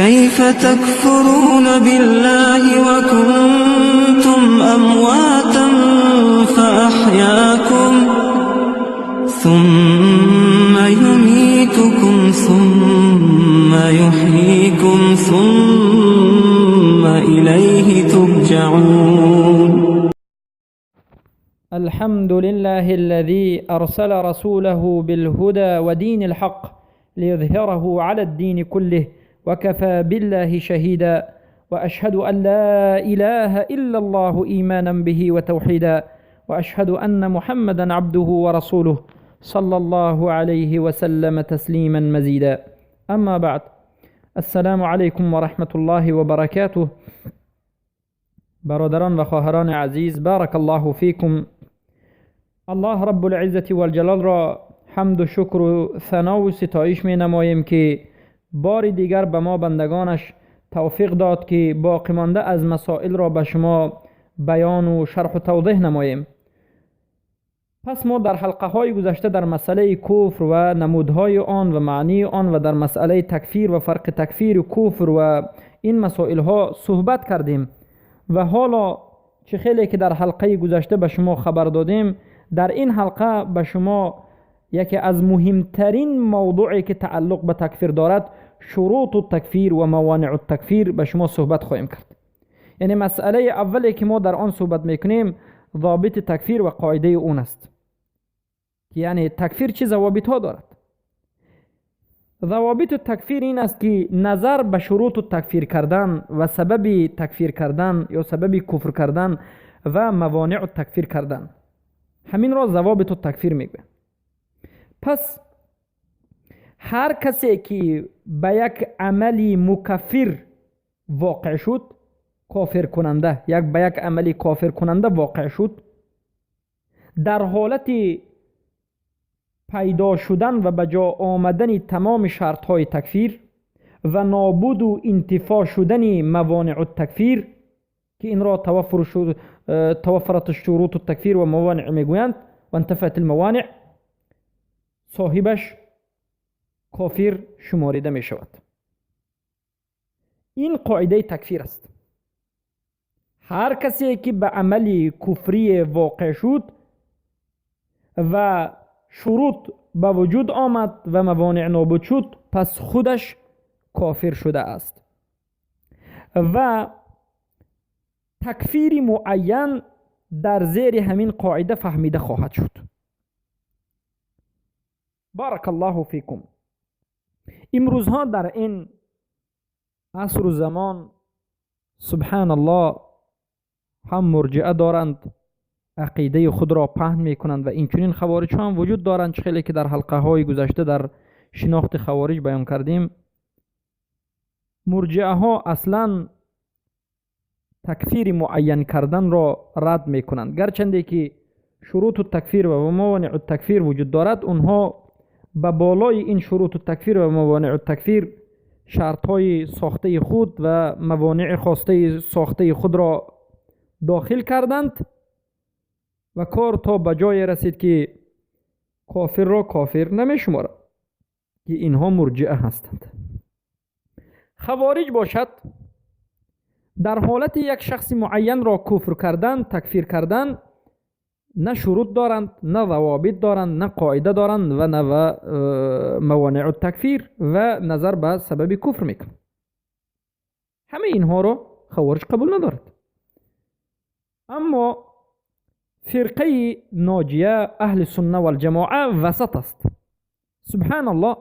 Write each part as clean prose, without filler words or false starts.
كيف تكفرون بالله وكنتم أمواتا فأحياكم ثم يميتكم ثم يحييكم ثم إليه ترجعون. الحمد لله الذي أرسل رسوله بالهدى ودين الحق ليظهره على الدين كله وكفى بالله شهيدا، وأشهد أن لا إله إلا الله إيمانا به وتوحيدا، وأشهد أن محمدا عبده ورسوله صلى الله عليه وسلم تسليما مزيدا. أما بعد، السلام عليكم ورحمة الله وبركاته. برادران و خواهران عزیز، بارک الله فیکم. الله رب العزة والجلال را حمد و شکر و ثنا و ستایش می نماییم که بار دیگر به ما بندگانش توفیق داد که باقی مانده از مسائل را به شما بیان و شرح و توضیح نماییم. پس ما در حلقه های گذشته در مسئله کفر و نمودهای آن و معنی آن و در مسئله تکفیر و فرق تکفیر و کفر و این مسائل ها صحبت کردیم و حالا چه خیلی که در حلقه گذشته به شما خبر دادیم، در این حلقه به شما یکی از مهمترین موضوعی که تعلق به تکفیر دارد، شروط التکفیر و موانع التکفیر، به شما صحبت خواهیم کرد. یعنی مسئله اولی که ما در آن صحبت میکنیم ضابط تکفیر و قاعده اون است. یعنی تکفیر چه ضوابط ها دارد؟ ضوابط تکفیر این است که نظر به شروط تکفیر کردن و سبب تکفیر کردن یا سبب کفر کردن و موانع تکفیر کردن، همین را ضوابط تکفیر میگه. پس هر کسی که به یک عملی مکفر واقع شد، کافر کننده، به یک عملی کافر کننده واقع شد، در حالت پیدا شدن و به جا آمدن تمام شرط های تکفیر و نابود و انتفاع شدن موانع التکفیر که این را توفرت شروط التکفیر و موانع میگویند و انتفعت الموانع، صاحبش کافر شماریده می شود. این قاعده تکفیر است. هر کسی که به عملی کفری واقع شد و شروط به وجود آمد و موانع نابود شد، پس خودش کافر شده است و تکفیر معین در زیر همین قاعده فهمیده خواهد شد. بارک الله فیکم. امروزها در این عصر و زمان سبحان الله هم مرجعه دارند، عقیده خود را پهن می کنند و این چنین خوارج هم وجود دارند، چه خیلی که در حلقه های گذشته در شناخت خوارج بیان کردیم. مرجعه ها اصلا تکفیر معین کردن را رد می کنند، گرچنده که شروط التکفیر و موانع التکفیر وجود دارد. اونها به بالای این شروط التکفیر و موانع التکفیر شرط های ساخته خود و موانع خواسته ساخته خود را داخل کردند و کار تا به جای رسید که کافر را کافر نمی شمارد، که اینها مرجعه هستند. خوارج باشد در حالت یک شخص معین را کفر کردن، تکفیر کردن، نه شروط دارند، نه ضوابط دارند، نه قاعده دارند و نه موانع التکفیر و نظر به سبب کفر میکنند. همه اینها را خوارج قبول ندارد. اما فرقه ناجیه اهل سنت و الجماعه وسط است. سبحان الله،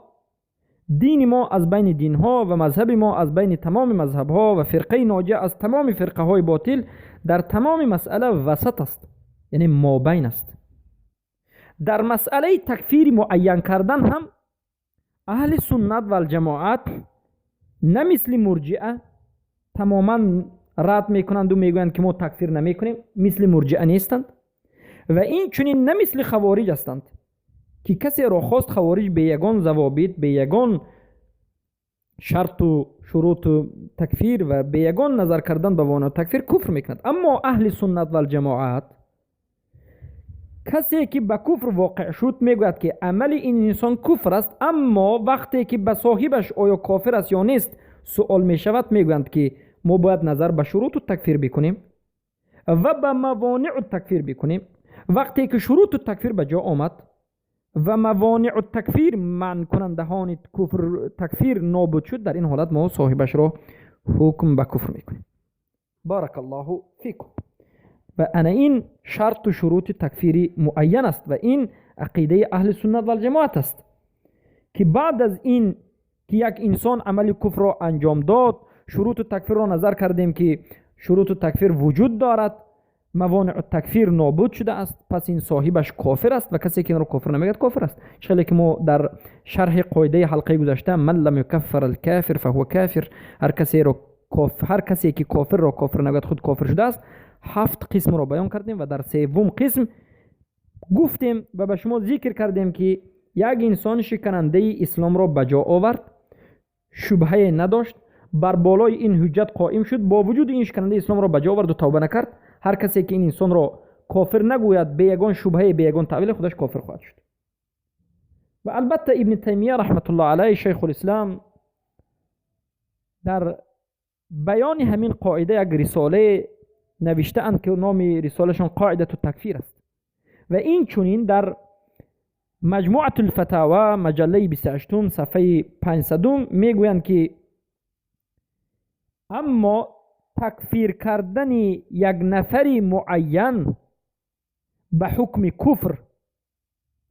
دین ما از بین دین ها و مذهب ما از بین تمام مذهب ها و فرقه ناجیه از تمام فرقه های باطل در تمام مسئله وسط است، یعنی ما بین است. در مسئله تکفیر معین کردن هم اهل سنت و الجماعت نه مثل مرجئه تماما رد میکنند و میگویند که ما تکفیر نمیکنیم، مثل مرجئه نیستند. و این چنین نه مثل خوارج هستند که کسی را خواست خوارج به یگان ضوابط، به یگان شرط و شروط و تکفیر و به یگان نظر کردن به موانع تکفیر کفر میکند. اما اهل سنت و الجماعت کسی که به کفر واقع شد میگوید که عمل این انسان کفر است، اما وقتی که به صاحبش آیا کافر است یا نیست سوال می شود میگویند که ما باید نظر به شروط التکفیر بکنیم و به موانع التکفیر بکنیم. وقتی که شروط التکفیر به جا آمد و موانع التکفیر منع کنندهان کفر تکفیر نابود شد، در این حالت ما صاحبش را حکم به کفر میکنیم. بارک الله فیکم. و انا این شرط و شروط تکفیری معین است و این عقیده اهل سنت و الجماعت است که بعد از این که یک انسان عمل کفر را انجام داد، شروط تکفیر را نظر کردیم که شروط تکفیر وجود دارد، موانع تکفیر نابود شده است، پس این صاحبش کافر است و کسی که این را کافر نمیگد کافر است. چون که ما در شرح قاعده حلقه گذشته من لم یکفر الکافر فهو کافر، هر کسی که کافر را کافر نگوید خود کافر شده است. 7 قسم را بیان کردیم و در 3م قسم گفتیم و به شما ذکر کردیم که یک انسان شکننده اسلام را بجا آورد، شبهه نداشت، بر بالای این حجت قائم شد، با وجود این شکننده اسلام را بجا آورد و توبه نکرد. هر کسی که این انسان را کافر نگوید به یگان شبهه به یگان تعویل خودش کافر خواهد شد. و البته ابن تیمیه رحمت الله علیه شیخ الاسلام در بیان همین قاعده یک رساله نوشته اند که نام رسالهشان قاعده التکفیر است و این چنین در مجموعه الفتاوا مجله 28 صفحه 500 میگویند که اما تکفیر کردن یک نفر معین به حکم کفر،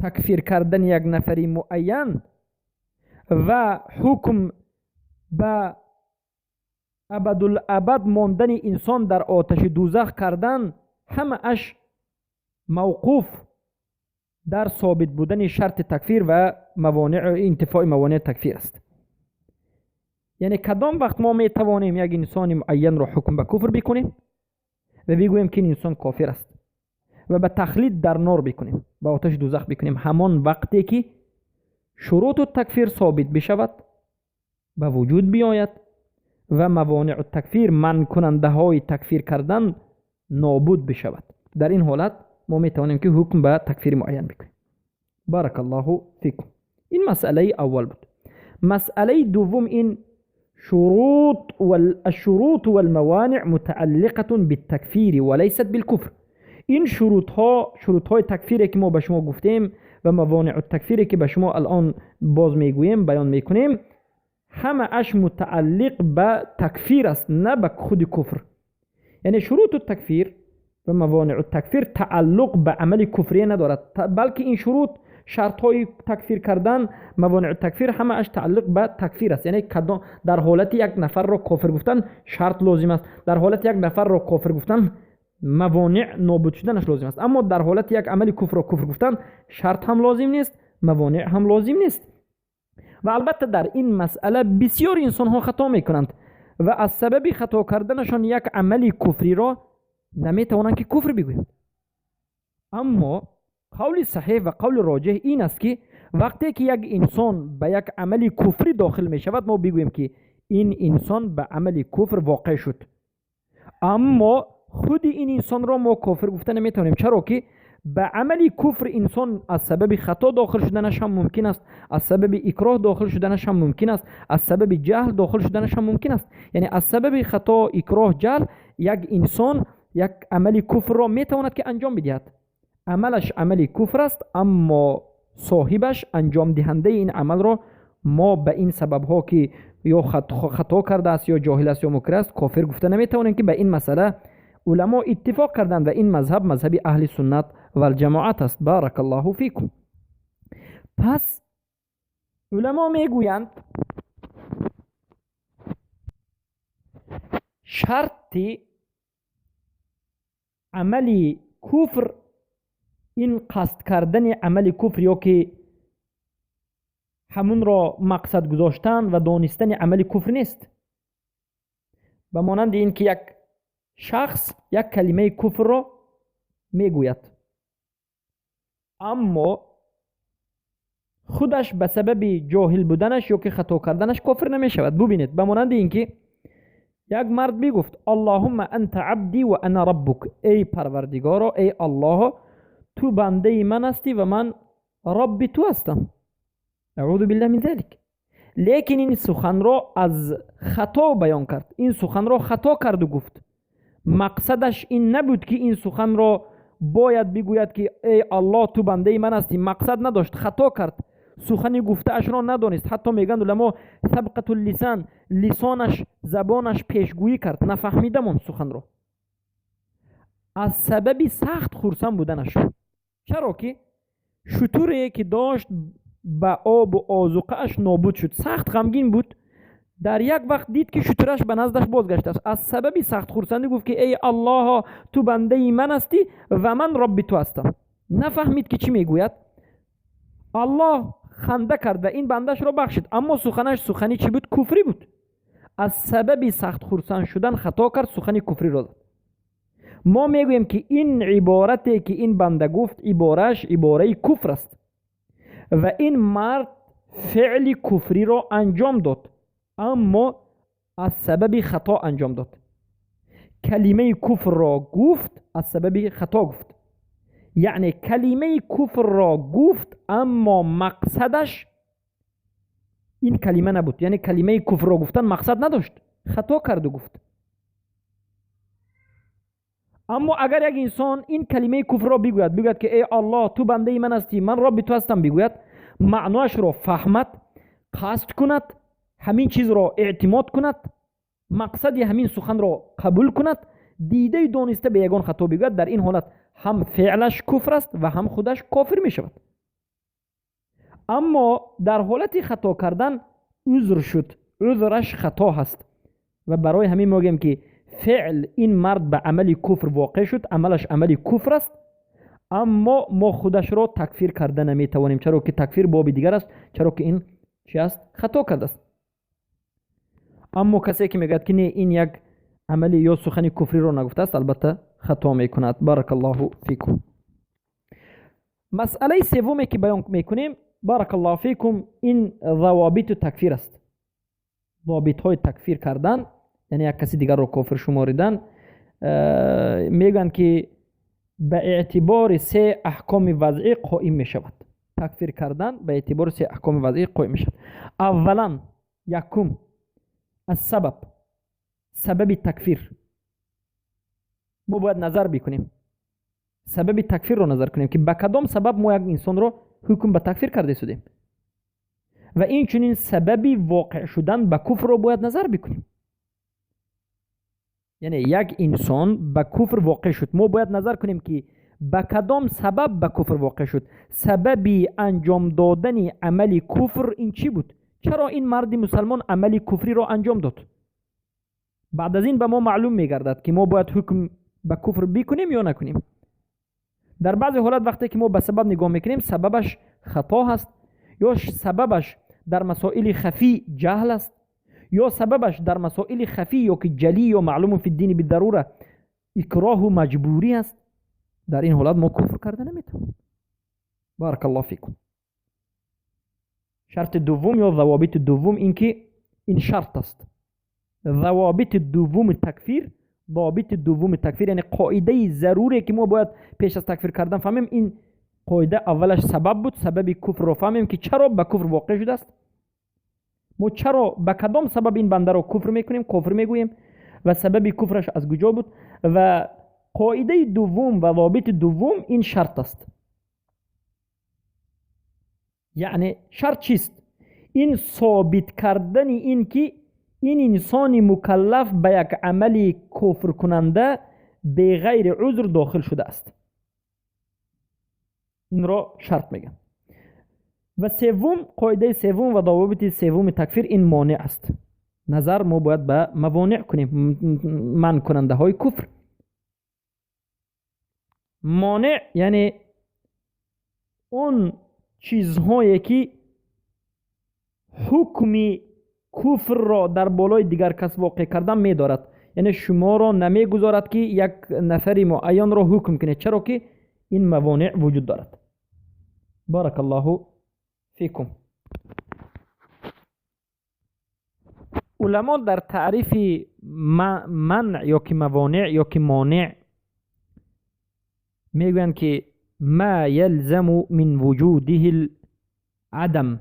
تکفیر کردن یک نفر معین و حکم به ابدالابد ماندن انسان در آتش دوزخ کردن، همه اش موقوف در ثابت بودن شرط تکفیر و موانع انتفاع موانع تکفیر است. یعنی کدام وقت ما می توانیم یک انسان معین را حکم به کفر بکنیم و بگوییم که این انسان کافر است و به تخلید در نار بکنیم، به آتش دوزخ بکنیم؟ همان وقتی که شروط تکفیر ثابت بشود، به وجود بیاید و موانع تکفیر منع کننده های تکفیر کردن نابود بشود. در این حالت ما می توانیم که حکم به تکفیر معین بکنیم. بارک الله فیکم. این مسئله اول بود. مسئله دوم این الشروط والموانع متعلقة بالتکفیر وليست بالكفر. این شروط های تکفیری که ما به شما گفتیم و موانع تکفیری که به شما الان باز میگوییم بیان میکنیم، همه اش متعلق به تکفیر است، نه به خود کفر. یعنی شروط تکفیر و موانع تکفیر تعلق به عمل کفری ندارد، بلکه این شرط های تکفیر کردن، موانع تکفیر همه اش تعلق به تکفیر است. یعنی در حالت یک نفر را کافر گفتن شرط لازم است، در حالت یک نفر را کافر گفتن موانع نابود شدنش لازم است. اما در حالت یک عمل کفر را کفر گفتن شرط هم لازم نیست، موانع هم لازم نیست. و البته در این مسئله بسیار انسان ها خطا میکنند و از سبب خطا کردنشان یک عمل کفری را نمیتوانند که کفر بگویند. اما قول صحیح و قول راجح این است که وقتی که یک انسان به یک عمل کفری داخل می شود، ما بگوییم که این انسان به عمل کفر واقع شد. اما خود این انسان را ما کافر گفته نمیتونیم، چرا که به عمل کفر انسان از سبب خطا داخل شدنش هم ممکن است، از سبب اکراه داخل شدنش هم ممکن است، از سبب جهل داخل شدنش هم ممکن است. یعنی از سبب خطا، اکراه، جهل یک انسان یک عمل کفر را میتواند که انجام بدهد. عملش عمل کفر است، اما صاحبش انجام دهنده این عمل را ما به این سبب ها که یا خطا کرده است یا جاهل است یا مکر است کافر گفته نمیتوانیم. که به این مسئله علما اتفاق کردند و این مذهب اهل سنت و الجماعت است. بارک الله فیکم. پس علما میگویند شرط عمل کفر این قصد کردن عمل کفر یا که همون را مقصد گذاشتن و دانستن عمل کفر نیست. به مانند این که یک شخص یک کلمه کفر را میگوید اما خودش به سبب جاهل بودنش یا که خطا کردنش کافر نمی شود. ببینید، به مانند این که یک مرد میگفت اللهم انت عبدی و انا ربک، ای پروردگارا، ای الله، تو بنده من هستی و من رب تو هستم. اعوذ بالله من ذلك. لیکن این سخن را از خطا بیان کرد، این سخن را خطا کرد و گفت. مقصدش این نبود که این سخن را باید بگوید که ای الله تو بنده من هستی. مقصد نداشت، خطا کرد، سخن گفته اش را ندانست. حتی میگن علما سبقت اللسان، لسانش زبانش پیشگویی کرد، نفهمیده من سخن را. از سبب سخت خرسند بودنش. چرا که شتوری که داشت به آب و آذوقه اش نابود شد، سخت غمگین بود. در یک وقت دید که شترش به نزدش بازگشته است. از سبب سخت خرسندی گفت که ای الله تو بنده من هستی و من رب تو هستم. نفهمید که چی میگوید. الله خنده کرد و این بندش را بخشید، اما سخنش سخنی چی بود؟ کفری بود. از سبب سخت خرسند شدن خطا کرد، سخنی کفری را داد. ما میگوییم که این عبارتی که این بنده گفت عبارش عباره کفر است و این مرد فعل کفری را انجام داد، اما از سبب خطا انجام داد. کلمه کفر را گفت، از سبب خطا گفت. یعنی کلمه کفر را گفت اما مقصدش این کلمه نبود. یعنی کلمه کفر را گفتن مقصد نداشت، خطا کرد و گفت. اما اگر یک انسان این کلمه کفر را بگوید که ای الله تو بنده من هستی من رب تو هستم، بگوید، معناش را فهمد، قصد کند، همین چیز را اعتماد کند، مقصد همین سخن را قبول کند، دیده دانسته به یگان خطا بگوید، در این حالت هم فعلش کفر است و هم خودش کافر می شود. اما در حالت خطا کردن عذر شد، عذرش خطا هست و برای همین میگیم که فعل این مرد به عمل کفر واقع شد، عملش عمل کفر است، اما ما خودش را تکفیر کرده نمیتوانیم. چرا که تکفیر باب دیگر است، چرا که این چی است؟ خطا کرده است. اما کسی که میگه که نه این یک عمل یا سخن کفری را نگفته است، البته خطا میکند. بارک الله فیکم. مسئله سومی که بیان میکنیم، بارک الله فیکم، این ضوابط تکفیر است. ضوابط های تکفیر کردن، یعنی یک کسی دیگر رو کافر شماریدن. میگن که به اعتبار 3 احکام وضعی قائم می شود. تکفیر کردن به اعتبار 3 احکام وضعی قائم می شود. اولا، یکم، از سبب تکفیر. ما باید نظر بکنیم، سبب تکفیر رو نظر کنیم که به کدام سبب ما یک انسان رو حکم به تکفیر کرده شدیم و این چنین سببی واقع شدن به کفر رو باید نظر بکنیم. یعنی یک انسان به کفر واقع شد، ما باید نظر کنیم که به کدام سبب به کفر واقع شد، سببی انجام دادن عمل کفر این چی بود؟ چرا این مرد مسلمان عمل کفری را انجام داد؟ بعد از این به ما معلوم میگردد که ما باید حکم به کفر بکنیم یا نکنیم. در بعضی حالات وقتی که ما به سبب نگاه میکنیم، سببش خطا هست، یا سببش در مسائل خفی جهل است، یا سببش در مسائل خفی یا که جلی یا معلوم فی الدین بالضروره اکراه و مجبوری است. در این حالت ما کفر کرده نمیتونیم. بارک الله فیکم. شرط دوم یا ضوابط دوم این که این شرط است. ضوابط دوم تکفیر، ضوابط دوم تکفیر یعنی قاعده ضروری که ما باید پیش از تکفیر کردن فهمیم. این قاعده اولش سبب بود، سبب کفر رو فهمیم که چرا به کفر واقع شده است. ما چرا به کدام سبب این بنده رو کفر میکنیم، کفر میگوییم و سبب کفرش از کجا بود. و قاعده دوم و ضابط دوم این شرط است. یعنی شرط چیست؟ این ثابت کردن این که این انسان مکلف به یک عمل کفر کننده به غیر عذر داخل شده است. این را شرط میگن. و سوم، قاعده سوم و ضوابط سوم تکفیر این مانع است. نظر ما باید به موانع کنیم، منع کننده های کفر. مانع یعنی اون چیزهایی که حکم کفر را در بالای دیگر کس واقع کردن می دارد. یعنی شما را نمی گذارد که یک نفر معین را حکم کنید، چرا که این موانع وجود دارد. بارک الله فیکم. علما در تعریف منع یا که موانع یا که مانع میگویند که ما یلزم من وجوده العدم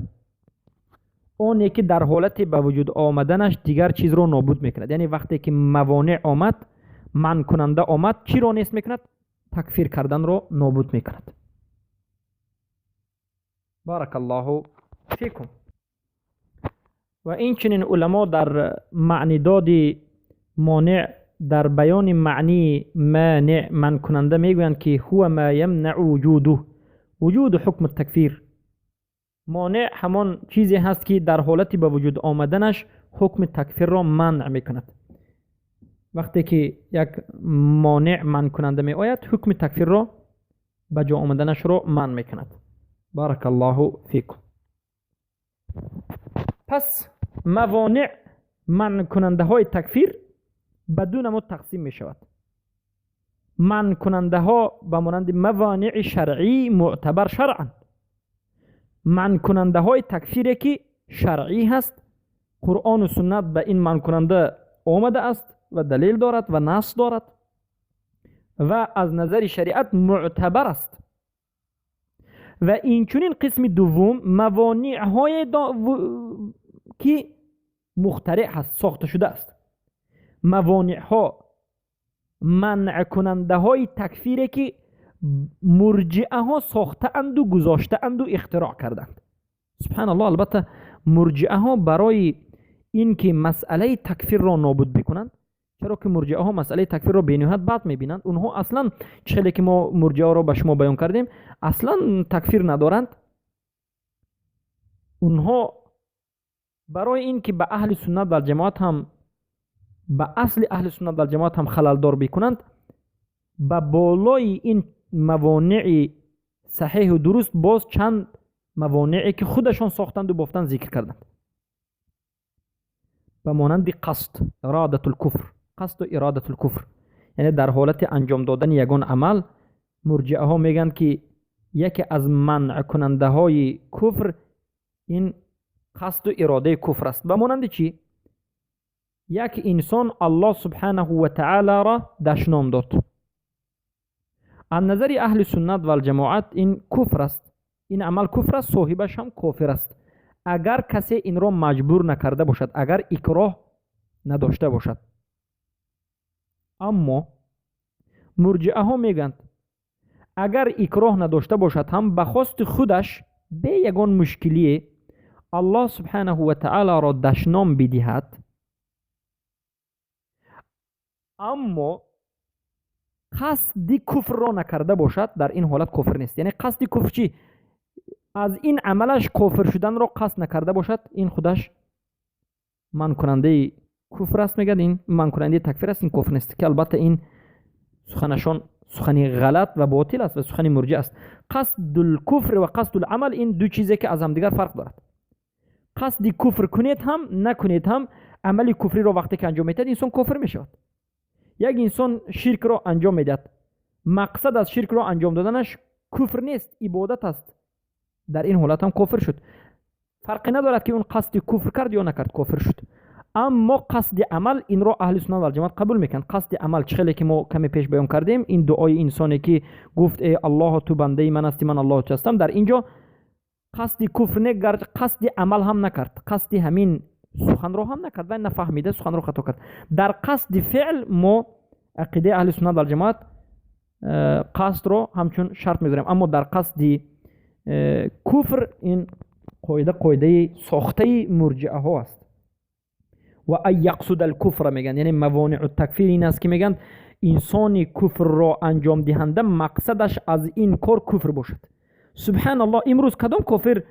آنی که در حالت به وجود آمدنش دیگر چیز رو نابود میکند. یعنی وقتی که موانع آمد، منع کننده آمد، چی رو نیست میکند؟ تکفیر کردن رو نابود میکند. بارک الله فیکم. و این چنین علما در معنی داد مانع، در بیان معنی مانع من کننده میگویند که هو ما یمنع وجوده، وجود حکم التکفیر. مانع همان چیزی هست که در حالتی به وجود آمدنش حکم تکفیر را منع میکند. وقتی که یک مانع من کننده می آید، حکم تکفیر را به جا آمدنش را منع میکند. بارک الله فیکم. پس موانع منع کننده های تکفیر به دو نمود تقسیم می شود. منع کننده ها به مانند موانع شرعی معتبر شرعا، منع کننده های تکفیری که شرعی هست، قرآن و سنت به این منع کننده آمده است و دلیل دارد و نص دارد و از نظر شریعت معتبر است. و این چنین قسم دوم موانع های که مخترع هست، ساخته شده است. موانع ها منع کننده های تکفیری که مرجئه ها ساخته اند و گذاشته اند و اختراع کردند. سبحان الله. البته مرجئه ها برای این که مسئله تکفیر را نابود بکنند، چرا که مرجئه ها مسئله تکفیر را به نهایت بد میبینند. اونها اصلا چیزی که ما مرجئه را به شما بیان کردیم اصلا تکفیر ندارند. اونها برای این که به اهل سنت و جماعت هم، به اصل اهل سنت و جماعت هم خلل دار بکنند، به بالای این موانع صحیح و درست باز چند موانعی که خودشان ساختند و بافتند ذکر کردند. به مانند قصد، اراده الکفر، قصد و اراده الکفر، یعنی در حالت انجام دادن یگان عمل مرجئه ها میگن که یکی از منع کننده های کفر این قصد و اراده کفر است. به مانند چی؟ یک انسان الله سبحانه و تعالی را دشنام داد. از نظر اهل سنت و الجماعت این کفر است، این عمل کفر است، صاحبش هم کافر است اگر کسی این را مجبور نکرده باشد، اگر اکراه نداشته باشد. اما مرجئه ها میگند اگر اکراه نداشته باشد هم به خواست خودش به یگان مشکلی الله سبحانه و تعالی را دشنام بدهد، اما قصد کفر را نکرده باشد، در این حالت کفر نیست. یعنی قصد کفر چی؟ از این عملش کافر شدن را قصد نکرده باشد، این خودش من کننده کفر است. میگن این من کننده تکفیر است، این کفر نیست. که البته این سخنشان سخنی غلط و باطل است و سخنی مرجع است. قصد الکفر و قصد العمل این دو چیزی که از هم دیگر فرق دارد. قصد کفر کنید هم نکنید هم، عمل کفری را وقتی که انجام میدهد انسان کافر میشود. یک انسان شرک را انجام میدهد، مقصد از شرک را انجام دادنش کفر نیست، عبادت است، در این حالت هم کافر شد. فرقی ندارد که اون قصد کفر کرد یا نکرد، کافر شد. اما قصد عمل این را اهل سنت و جماعت قبول میکنن. قصد عمل چخیلی که ما کمی پیش بیان کردیم، این دعای انسانی که گفت ای الله تو بنده من هستی من الله تو هستم، در اینجا قصد کفر نکرد، قصد عمل هم نکرد، قصد همین سخن رو هم نکرد و نفهمیده سخن رو خطا کرد. در قصد فعل ما عقیده اهل سنت و جماعت قصد رو همچون شرط میذاریم، اما در قصد کفر این قاعده ساخته مرجئه ها است. و ای یقصد الکفر میگن، یعنی موانع التکفیر این است که میگن انسان کفر را انجام دهنده مقصدش از این کار کفر باشد. سبحان الله. امروز کدام کافر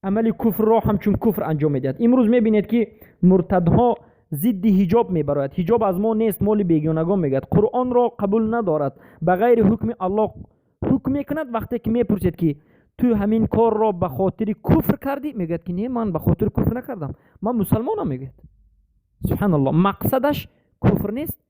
عمل کفر را همچون کفر انجام میدهد؟ امروز میبینید که مرتدها ضد حجاب میبراید، حجاب از ما نیست، مال بیگانگان میگد، قرآن را قبول ندارد، بغیر حکم الله حکم میکند. وقتی که میپرسید که تو همین کار را به خاطر کفر کردی، میگه که نه من به خاطر کفر نکردم، من مسلمانم. میگه سبحان الله، مقصدش کفر نیست.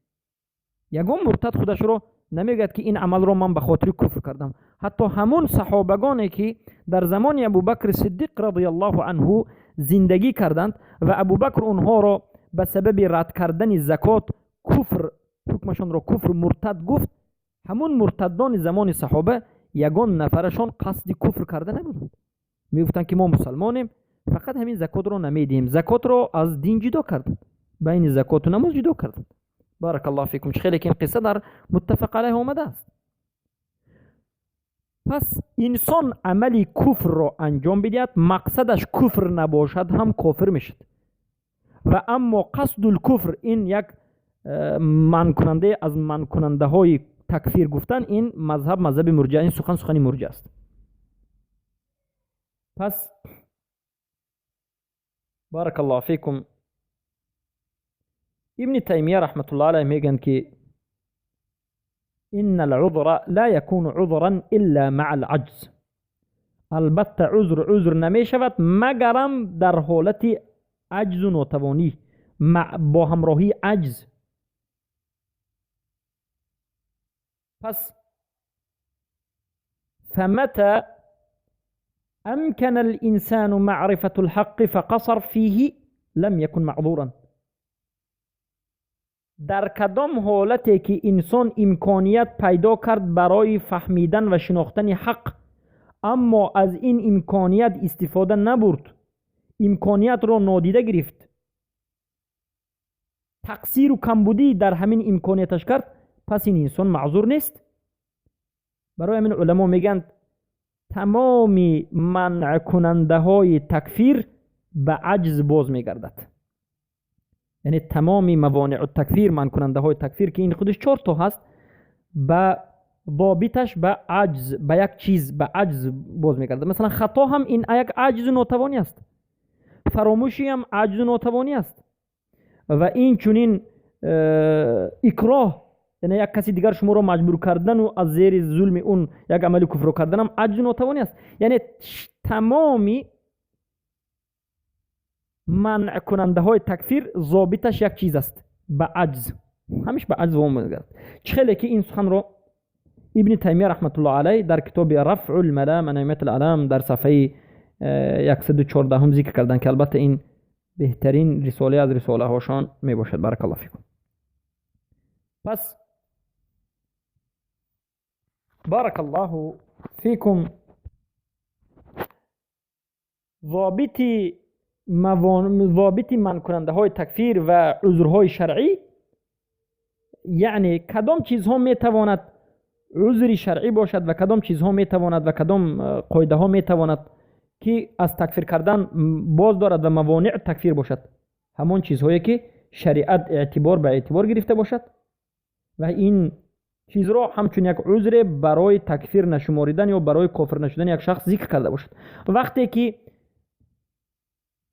یگان مرتد خودش رو نمیگه که این عمل رو من به خاطر کفر کردم. حتی همون صحابگانی که در زمان ابوبکر صدیق رضی الله عنه زندگی کردند و ابوبکر اونها را به سبب رد کردن زکات کفر، حکمشان را کفر مرتد گفت، همون مرتدان زمان صحابه یگان نفرشان قصد کفر کرده نبودند. میگفتند که ما مسلمانیم، فقط فقط همین زکات رو نمیدیم، زکات رو از دین جدا کردند، بین زکات و نماز جدا کردند. بارک الله فیکم. خیلی که این قصه در متفق علیه اومده است. پس انسان عملی کفر رو انجام بدهد، مقصدش کفر نباشد هم کافر میشد. و اما قصد الکفر، این یک من کننده از من کننده های تکفیر گفتن، این مذهب مرجع، این سخنی مرجع است. پس بارک الله فیکم. ابن تیمیه رحمت الله علیه میگن که ان العذر لا يكون عذرا الا مع العجز. البته عذر نمی شود مگرم در حالت عجز و ناتوانی، با همراهی عجز. پس فمتى امكن الانسان معرفة الحق فقصر فيه لم يكن معذورا. در کدام حالتی که انسان امکانیت پیدا کرد برای فهمیدن و شناختن حق، اما از این امکانیت استفاده نبرد، امکانیت را نادیده گرفت، تقصیر و کمبودی در همین امکانیتش کرد، پس این انسان معذور نیست. برای همین علما میگن تمام منع کننده های تکفیر به عجز باز میگردد. یعنی تمام موانع التکفیر، من کننده های تکفیر که این خودش 4 تا هست، به ضابطش به عجز، به یک چیز به عجز باز میگرده. مثلا خطا هم این یک عجز و ناتوانی است، فراموشی هم عجز و ناتوانی است، و این چونین اکراه، یعنی یک کسی دیگر شما رو مجبور کردن و از زیر ظلم اون یک عمل کفر کردن هم عجز و ناتوانی است. یعنی تمامی منع کننده های تکفیر ضابطش یک چیز است، به عجز، همیشه به عجز وام میگرد. خیلی که این سخن رو ابن تیمیه رحمت الله علیه در کتاب رفع الملام عن ائمة الاعلام در صفحه 114 هم ذکر کردن که البته این بهترین رساله از رساله هاشان می باشد. بارک الله فیکم. پس بارک الله فیکم. ضابط من کننده های تکفیر و عذرهای شرعی، یعنی کدام چیزها می تواند عذر شرعی باشد و کدام چیزها می تواند و کدام قاعده ها می تواند که از تکفیر کردن باز دارد و موانع تکفیر باشد. همون چیزهایی که شریعت اعتبار به اعتبار گرفته باشد و این چیز را همچون یک عذر برای تکفیر نشماریدن یا برای کافر نشدن یک شخص ذکر کرده باشد. وقتی که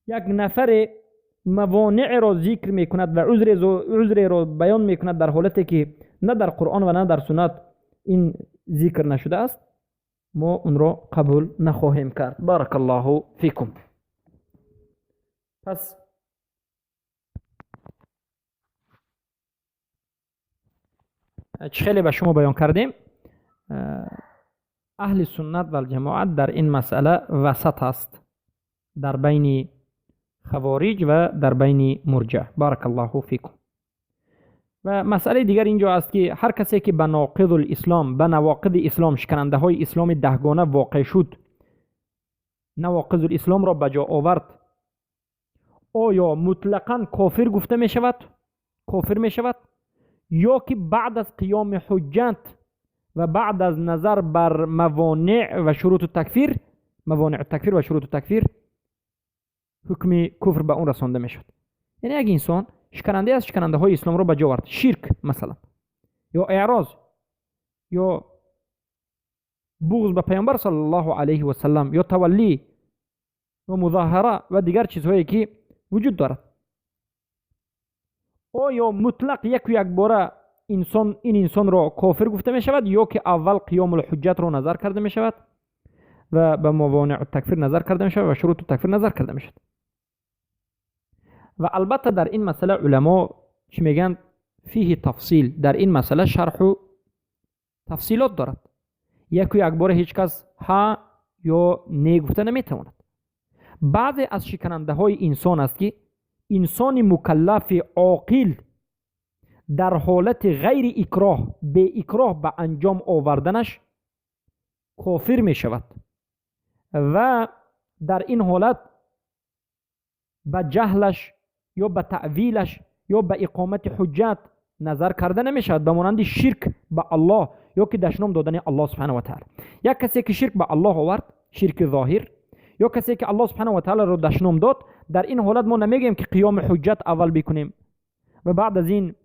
یک نفر موانع را ذکر می کند و عذر را بیان می کند در حالتی که نه در قرآن و نه در سنت این ذکر نشده است، ما اون را قبول نخواهیم کرد. بارک الله فیکم. پس خیلی به شما بیان کردیم، اهل سنت و الجماعت در این مسئله وسط است، در بین خوارج و در بین مرجع. بارک الله فیکم. و مسئله دیگر اینجا است که هر کسی که به ناقض الاسلام، به نواقض اسلام، شکننده های اسلام دهگانه واقع شد، نواقض الاسلام را به جا آورد، آیا مطلقاً کافر گفته می شود؟ کافر می شود؟ یا که بعد از قیام حجت و بعد از نظر بر موانع و شروط تکفیر، موانع تکفیر و شروط تکفیر، حکم کفر به اون رسانده می شود؟ یعنی اگه انسان شکننده از شکننده های اسلام را به جا آورد، شرک مثلا، یا اعراض، یا بغض به پیامبر صلی الله علیه و سلم، یا تولی و مظاهره و دیگر چیزهایی که وجود دارد، آیا مطلق یک باره این انسان را کافر گفته می شود، یا که اول قیام الحجت را نظر کرده می شود و به موانع تکفیر نظر کرده می شود و شروط تکفیر نظر کرده می شود؟ و البته در این مسئله علما چی میگن؟ فیه تفصیل، در این مسئله شرح و تفصیلات دارد. یک بار هیچ کس ها یا نه گفته نمیتواند. بعضی از شکننده های انسان است که انسان مکلف عاقل در حالت غیر اکراه، به اکراه به انجام آوردنش کافر می شود و در این حالت به جهلش یا به تعویلش یا به اقامت حجت نظر کرده نمیشد، به مانند شرک به الله یا که دشنام دادن الله سبحانه و تعالی. یک کسی که شرک به الله آورد، شرک ظاهر، یا کسی که الله سبحانه و تعالی رو دشنام داد، در این حالت ما نمیگیم که قیام حجت اول بکنیم و بعد از این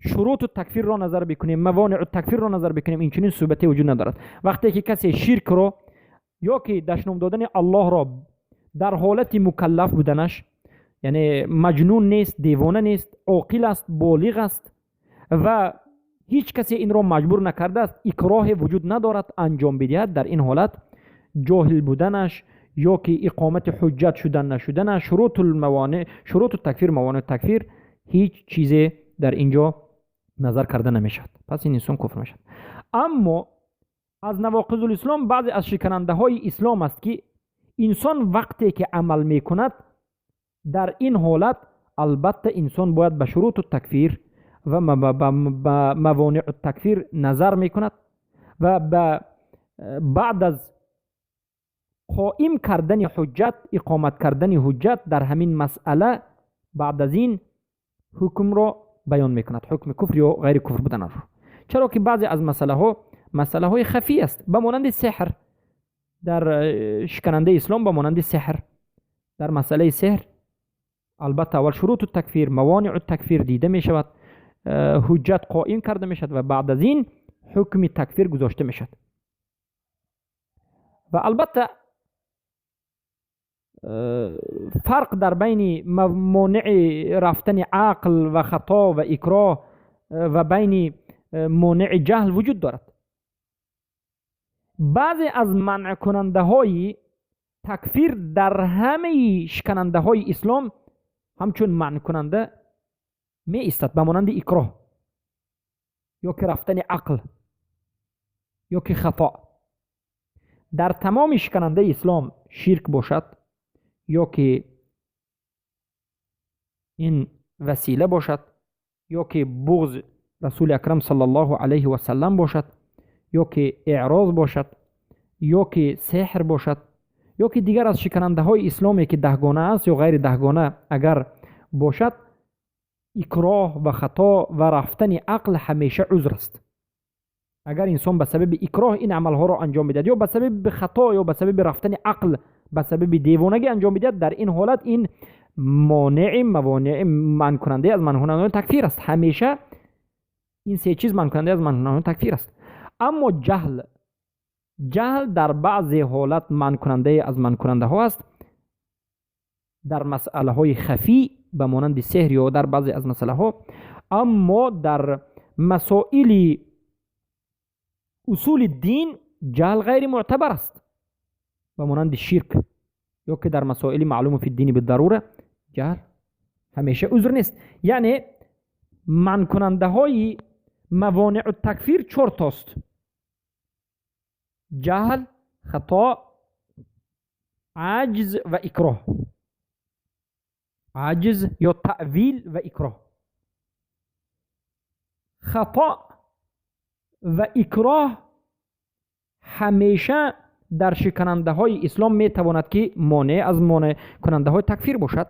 شروط التکفیر را نظر بکنیم، موانع التکفیر را نظر بکنیم. این چنین صحبتی وجود ندارد. وقتی که کسی شرک را یا که دشنام دادن الله را در حالت مکلف بودنش، یعنی مجنون نیست، دیوانه نیست، عاقل است، بالغ است و هیچ کسی این را مجبور نکرده است، اکراه وجود ندارد انجام بدهد، در این حالت جاهل بودنش یا که اقامت حجت شدن نشدن، شروط الموانع، شروط التکفیر، موانع التکفیر، هیچ چیزی در اینجا نظر کرده نمیشد. پس این انسان کفر میشد. اما از نواقض الاسلام، بعضی از شکننده های اسلام است که انسان وقتی که عمل میکند، در این حالت البته انسان باید به شروط التکفیر و موانع التکفیر نظر میکند و بعد از قائم کردن حجت، اقامت کردن حجت در همین مسئله، بعد از این حکم را بیان میکند، حکم کفر یا غیر کفر بودن را. چرا که بعضی از مسئله های خفی است، به مانند سحر. در شکننده اسلام به مانند سحر، در مسئله سحر البته اول شروط التکفیر، موانع التکفیر دیده می شود، حجت قائم کرده می شود و بعد از این حکم تکفیر گذاشته می شود. و البته فرق در بین مانع رفتن عقل و خطا و اکراه و بین مانع جهل وجود دارد. بعضی از منع کننده های تکفیر در همه شکننده های اسلام همچون منع کننده می ایستد، به مانند اکراه یا که رفتن عقل یا که خطا. در تمام شکننده اسلام، شرک باشد یا که این وسیله باشد یا که بغض رسول اکرم صلی الله علیه و سلم باشد یا که اعراض باشد یا که سحر باشد یا که دیگر از شکننده های اسلامی که دهگانه است یا غیر دهگانه اگر باشد، اکراه و خطا و رفتن عقل همیشه عذر است. اگر انسان به سبب اکراه این عمل ها را انجام بدهد یا به سبب خطا یا به سبب رفتن عقل، به سبب دیوانگی انجام بدهد، در این حالت این موانع منع کننده از منع کننده تکفیر است. همیشه این سه چیز منع کننده از منع کننده تکفیر است. اما جهل در بعضی حالت منع کننده از منع کننده ها است، در مسئله های خفی به مانند سحر یا در بعضی از مسئله ها. اما در مسائل اصول دین جهل غیر معتبر است، به مانند شرک یا که در مسائل معلوم فی الدین بالضروره جهل همیشه عذر نیست. یعنی منع کننده های موانع التکفیر 4 تاست: جهل، خطا، عجز و اکراه. عجز یا تعویل و اکراه. خطا و اکراه همیشه در شکننده های اسلام می تواند که مانع از مانع کننده های تکفیر باشد،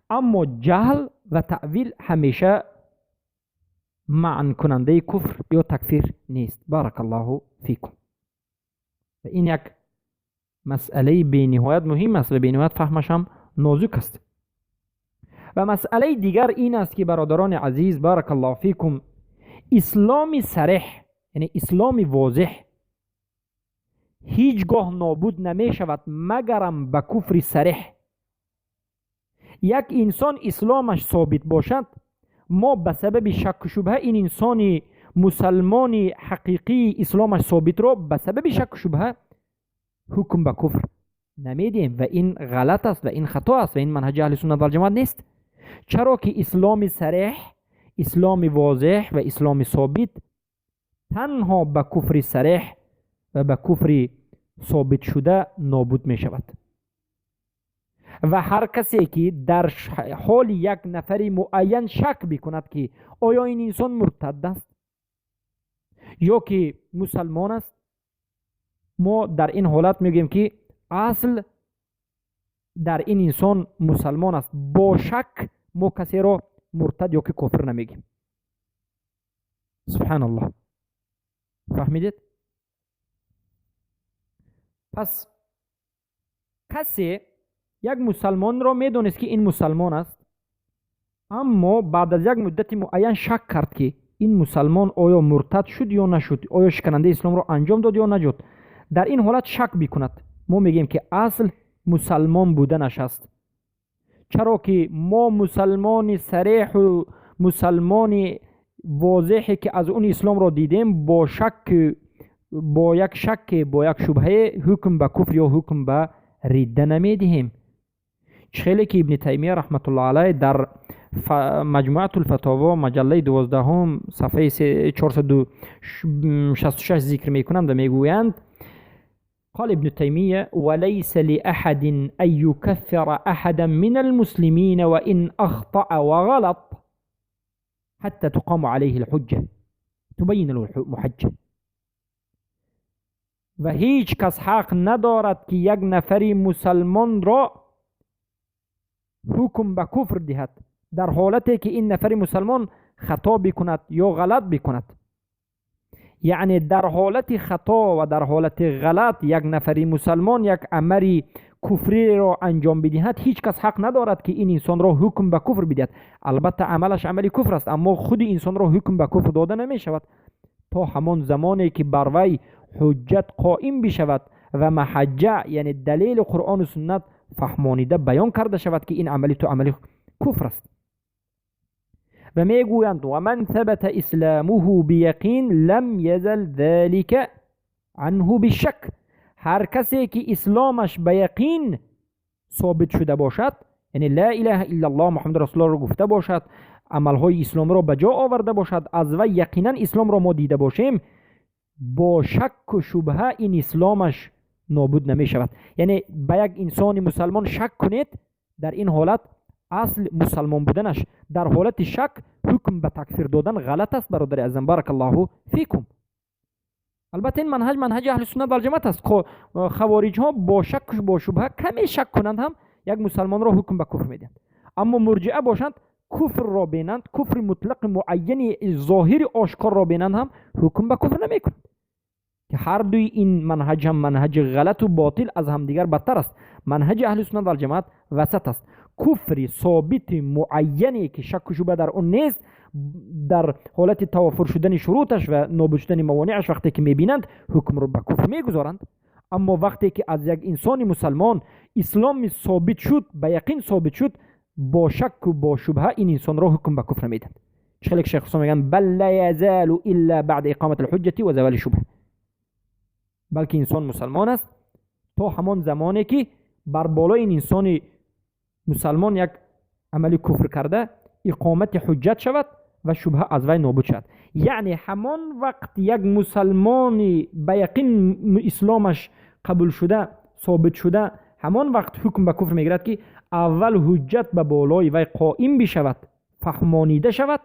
اما جهل و تعویل همیشه معنی کننده کفر یا تکفیر نیست. بارک الله فیکم. و این یک مسئله به نهایت مهم است و به نهایت فهمش هم نازک است. و مسئله دیگر این است که برادران عزیز بارک الله فیکم، اسلام صریح یعنی اسلام واضح هیچگاه نابود نمی شود مگرم به کفر صریح. یک انسان اسلامش ثابت باشد، ما به سبب شک و شبهه این انسان مسلمان حقیقی اسلامش ثابت را به سبب شک و شبهه حکم به کفر نمیدیم و این غلط است و این خطا است و این منهج اهل سنت و الجماعت نیست. چرا که اسلام صریح، اسلام واضح و اسلام ثابت تنها به کفر صریح و به کفر ثابت شده نابود می شود. و هر کسی که در حال یک نفر معین شک بکند که آیا این انسان مرتد است یا که مسلمان است، ما در این حالت میگیم که اصل در این انسان مسلمان است. با شک ما کسی را مرتد یا که کافر نمیگیم. سبحان الله. فهمیدید؟ پس کسی یک مسلمان را میدونست که این مسلمان است، اما بعد از یک مدت معین شک کرد که این مسلمان آیا مرتد شد یا نشد، آیا شکننده اسلام را انجام داد یا نجد. در این حالت شک بکند، ما میگیم که اصل مسلمان بودنش است. چرا که ما مسلمان صریح و مسلمان واضحی که از اون اسلام را دیدیم با یک شک با یک شبهه حکم به کفر یا حکم به ردت نمیدهیم. خیلی که ابن تیمیه رحمت الله علیه در مجموعه الفتاوا مجله 12 صفحه 466 ذکر میکنند و میگویند قال ابن تيمية وليس لأحد أن يكفر أحدا من المسلمين وإن أخطأ وغلط حتى تقام عليه الحجة تبين له المحجة. و هیچ کس حق ندارد که یک نفری مسلمان را حکم به کفر دهد در حالتی که این نفری مسلمان خطا بکند یا غلط بکند. یعنی در حالت خطا و در حالت غلط یک نفری مسلمان یک عمل کفری را انجام بدهد، هیچ کس حق ندارد که این انسان را حکم به کفر بدهد. البته عملش عملی کفر است، اما خود انسان را حکم به کفر داده نمی شود تا همان زمانی که بر وی حجت قائم بشود و محجه یعنی دلیل قرآن و سنت فهمانیده بیان کرده شود که این عملی تو عملی کفر است. و میگویند و من ثبت اسلامه بیقین لم یزل ذلك عنه بشک. هر کسی که اسلامش به یقین ثابت شده باشد، یعنی لا اله الا الله محمد رسول الله را گفته باشد، عملهای اسلام را به جا آورده باشد، از و یقینا اسلام را ما دیده باشیم، با شک و شبهه این اسلامش نابود نمی شود. یعنی به یک انسان مسلمان شک کنید، در این حالت اصل مسلمان بودنش در حالت شک حکم به تکفیر دادن غلط است. برادر عزیزم بارک الله فیکم. البته این منهج اهل سنت و الجماعت است. خوارج ها با شک و با شبهه کمی شک کنند هم یک مسلمان را حکم به کفر میدهند، اما مرجعه باشند کفر را بینند، کفر مطلق معینی ظاهر آشکار را بینند هم حکم به کفر نمی کنند. که هر دوی این منهج هم منهج غلط و باطل از همدیگر بدتر است. منهج اهل سنت و الجماعت وسط است. کفر ثابت معینی که شک و شبهه در اون نیست، در حالت توافر شدن شروطش و نابود شدن موانعش وقتی که میبینند حکم رو به کفر میگذارند. اما وقتی که از یک انسان مسلمان اسلام ثابت شد، به یقین ثابت شد، با شک و با شبهه این انسان را حکم به کفر میدهند. خیلی شیخ حسین میگن بل لا یزال الا بعد اقامت الحجه و زوال الشبهه. بلکه انسان مسلمان است تا همان زمانی که بر بالای این انسان مسلمان یک عملی کفر کرده اقامت حجت شود و شبهه از وی نابود شد. یعنی همان وقت یک مسلمان به یقین اسلامش قبول شده ثابت شده، همان وقت حکم به کفر میگیرد که اول حجت به بالای وی قائم بشود، فهمانیده شود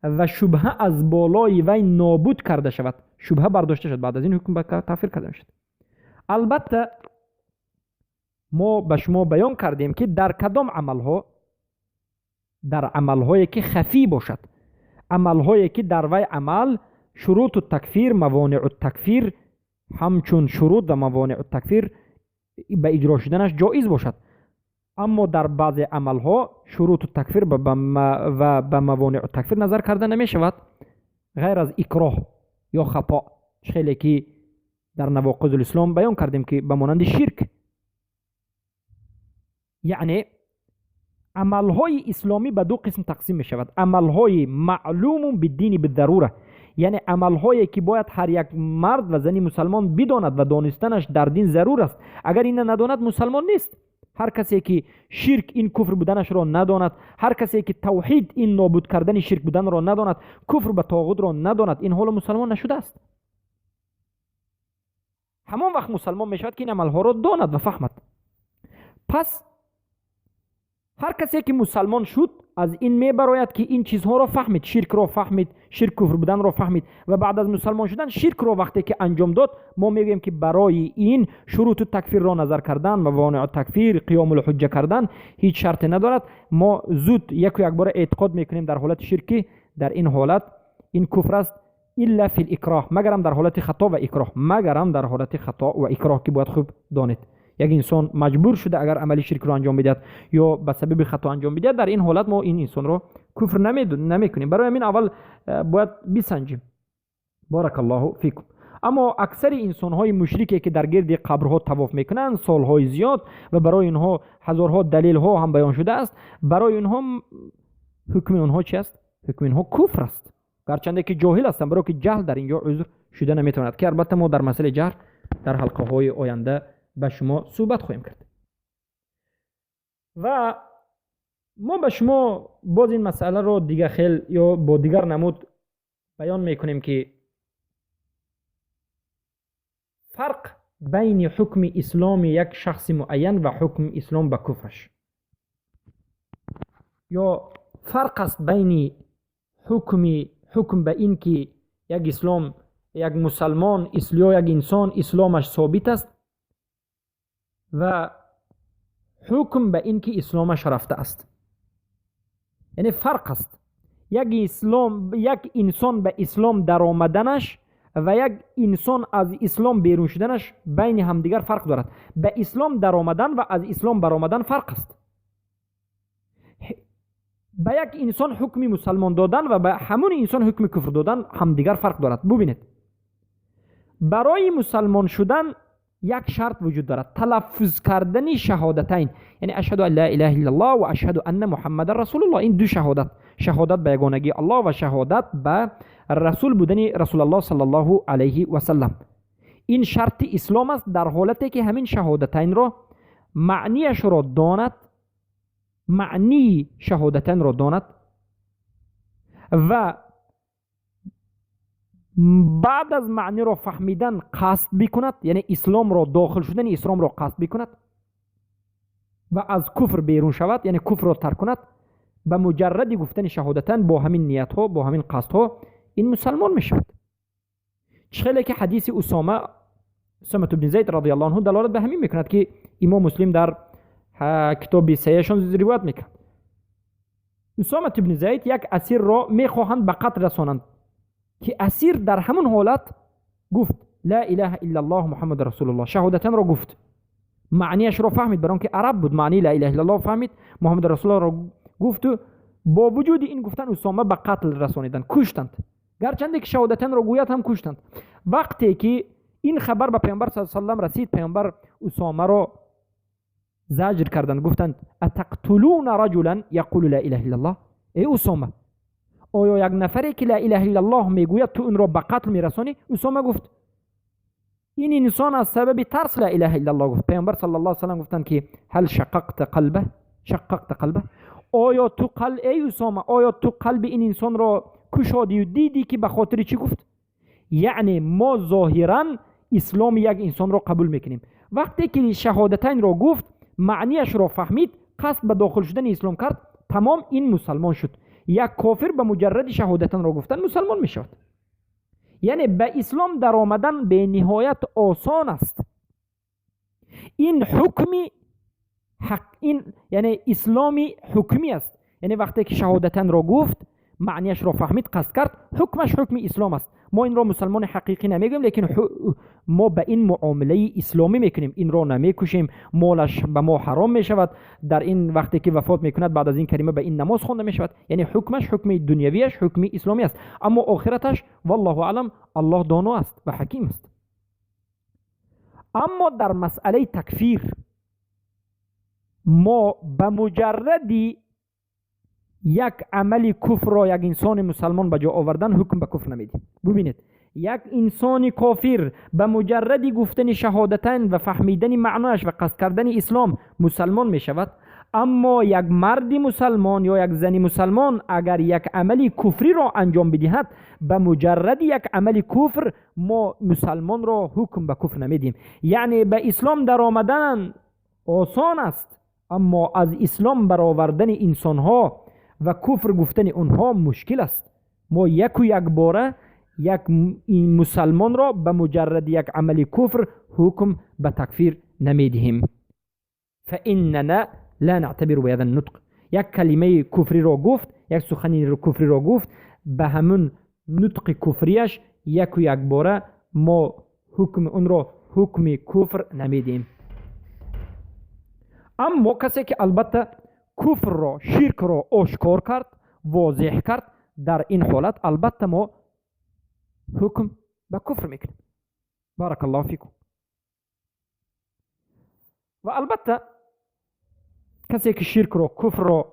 و شبهه از بالای وی نابود کرده شود، شبهه برداشته شد، بعد از این حکم به کافر کرده شد. البته ما به شما بیان کردیم که در کدام عملها، در عملهایی که خفی باشد، عملهایی که در وی عمل شروط التکفیر موانع التکفیر همچون شروط و موانع التکفیر به اجرا شدنش جایز باشد، اما در بعض عملها شروط التکفیر و به موانع التکفیر نظر کرده نمی شود غیر از اکراه یا خطا. خیلی که در نواقض الاسلام بیان کردیم که به مانند شرک. یعنی عملهای اسلامی به دو قسم تقسیم می شود: عملهای معلوم بالدین بالضروره، یعنی عملهایی که باید هر یک مرد و زنی مسلمان بداند و دانستنش در دین ضرور است. اگر این نداند مسلمان نیست. هر کسی که شرک این کفر بودنش را نداند، هر کسی که توحید این نابود کردن شرک بودن را نداند، کفر به طاغوت را نداند، این حال مسلمان نشده است. همان وقت مسلمان می شود که این عملها را داند و فهمد. پس هر کسی که مسلمان شد از این میبراید که این چیزها را فهمید، شرک را فهمید، شرک کفر بودن را فهمید و بعد از مسلمان شدن شرک را وقتی که انجام داد، ما میگیم که برای این شروط تکفیر را نظر کردن، موانع تکفیر، قیام الحجه کردن هیچ شرطی ندارد. ما زود یک و یک بار اعتقاد میکنیم در حالت شرکی، در این حالت این کفر است، الا فی الاکراه، مگرم در حالت خطا و اکراه، مگرم در حالت خطا و اکراه که باید خوب دانید. یک انسان مجبور شده اگر عملی شرک رو انجام بدهد یا به سبب خطا انجام بدهد، در این حالت ما این انسان رو کفر نمیکنیم. برای همین اول باید بسنجیم. بارک الله فیکم. اما اکثر انسان های مشرکی که در گرد قبرها طواف میکنند سالهای زیاد و برای اینها هزارها دلیل ها هم بیان شده است، برای اینها حکم اونها چی است؟ حکم اینها کفر است، گرچنده که جاهل هستند، برای که جهل در اینجا عذر شده نمیتواند، که البته ما در مسئله جهل در حلقه های آینده به شما صحبت خواهیم کرد. و ما به شما باز این مسئله رو دیگه خیلی یا با دیگر نمود بیان میکنیم که فرق بین حکم اسلام یک شخص معین و حکم اسلام به کفرش، یا فرق است بین حکم به این که یک اسلام، یک مسلمان یا یک انسان اسلامش ثابت است و حکم به این که اسلامش رفته است. یعنی فرق است یک انسان به اسلام در آمدنش و یک انسان از اسلام بیرون شدنش بین همدیگر فرق دارد. به اسلام در آمدن و از اسلام برآمدن فرق است. به یک انسان حکم مسلمان دادن و به همون انسان حکم کفر دادن همدیگر فرق دارد. ببینید، برای مسلمان شدن یک شرط وجود دارد، تلفظ کردن شهادتین، یعنی اشهد ان لا اله الا الله و اشهد ان محمد رسول الله. این دو شهادت به یگانگی الله و شهادت به رسول بودن رسول الله صلی الله علیه و سلم، این شرط اسلام است. در حالتی که همین شهادتین را معنیش را داند، معنی شهادتین را داند و بعد از معنی را فهمیدن قصد بکند، یعنی اسلام را داخل شدن اسلام را قصد بکند و از کفر بیرون شود، یعنی کفر را ترک کند، به مجرد گفتن شهادتین با همین نیت ها، با همین قصد ها، این مسلمان می شود. چخیلی که حدیث اسامه بن زید رضی الله عنه دلالت به همین میکند که امام مسلم در کتاب صحیحشان روایت میکند. اسامه بن زید یک اسیر را میخواهند به قتل رسانند که اسیر در همون حالت گفت لا اله الا الله محمد رسول الله، شهادتین را گفت، معنیش را فهمید، برای که عرب بود، معنی لا اله الا الله فهمید، محمد رسول الله را گفت و با وجود این گفتن اسامه به قتل رسانیدند، کشتند، گرچند که شهادتین را گوید هم کشتند. وقتی که این خبر به پیامبر صلی الله علیه و سلم رسید، پیامبر اسامه را زجر کردند، گفتند اتقتلون رجلا یقول لا اله الا الله، ای اسامه آیا یک نفری که لا اله الا الله میگوید تو اون را به قتل میرسانی؟ اسامه گفت این انسان از سبب ترس لا اله الا الله گفت. پیامبر صلی الله علیه و سلم گفتند که هل شققت قلبه، آیا تو ای اسامه، آیا تو قلب این انسان را کشادی و دیدی که به خاطر چی گفت؟ یعنی ما ظاهرا اسلام یک انسان را قبول میکنیم، وقتی که شهادتین را گفت، معنیش را فهمید، قصد به داخل شدن اسلام کرد، تمام این مسلمان شد. یک کافر به مجرد شهادتین را گفتن مسلمان می شود. یعنی به اسلام در آمدن به نهایت آسان است. این حکمی یعنی اسلامی حکمی است، یعنی وقتی که شهادتین را گفت، معنیش را فهمید، قصد کرد، حکمش حکم اسلام است. ما این را مسلمان حقیقی نمیگیم، لیکن ما به این معامله اسلامی میکنیم، این را نمیکشیم، مالش به ما حرام میشود، در این وقتی که وفات میکند بعد از این کلمه به این نماز خوانده میشود، یعنی حکمش حکم دنیویش حکم اسلامی است. اما آخرتش والله اعلم، الله دانا است و حکیم است. اما در مسئله تکفیر ما به مجردی یک عمل کفر را یک انسان مسلمان به جا آوردن حکم به کفر نمیدیم. ببینید، یک انسان کافر به مجرد گفتن شهادتین و فهمیدن معناش و قصد کردن اسلام مسلمان می شود، اما یک مرد مسلمان یا یک زن مسلمان اگر یک عمل کفری را انجام بدهد، به مجرد یک عمل کفر ما مسلمان را حکم به کفر نمیدیم. یعنی به اسلام در آمدن آسان است، اما از اسلام برآوردن انسان ها و کفر گفتن اونها مشکل است. ما یک و یک باره یک این مسلمان را به مجرد یک عمل کفر حکم به تکفیر نمیدهیم. فإننا لا نعتبر بهذا النطق. یک کلمه کفری را گفت، یک سخنی کفری را گفت، به همون نطق کفریش یک و یک باره ما حکم اون را حکم کفر نمیدیم. اما کسی که البته کفر را، شرک را آشکار کرد، واضح کرد، در این حالت البته ما حکم به کفر میکنیم. بارک الله فیکم. و البته کسی که شرک را، کفر را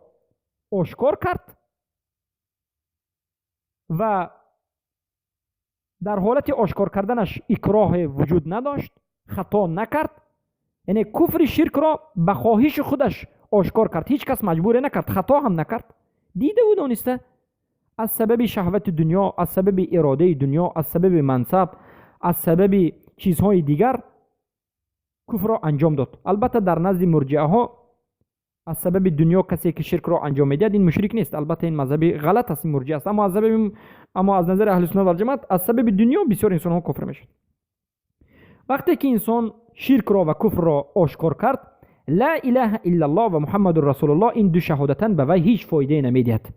آشکار کرد و در حالت آشکار کردنش اکراه وجود نداشت، خطا نکرد، یعنی کفر شرک را به خواهش خودش آشکار کرد، هیچ کس مجبور نکرد، خطا هم نکرد، دیده و دانسته از سبب شهوت دنیا، از سبب اراده دنیا، از سبب منصب، از سبب چیزهای دیگر کفر را انجام داد. البته در نزد مرجئه ها از سبب دنیا کسی که شرک را انجام میدهد این مشرک نیست. البته این مذهبی غلط است، این مرجئه است، اما از نظر اهل سنت و جماعت از سبب دنیا بسیار انسان ها کفر میشد. وقتی که انسان شرک را و کفر را آشکار کرد، لا اله الا الله و محمد رسول الله، این دو شهادتن به وی هیچ فایده نمیدهد.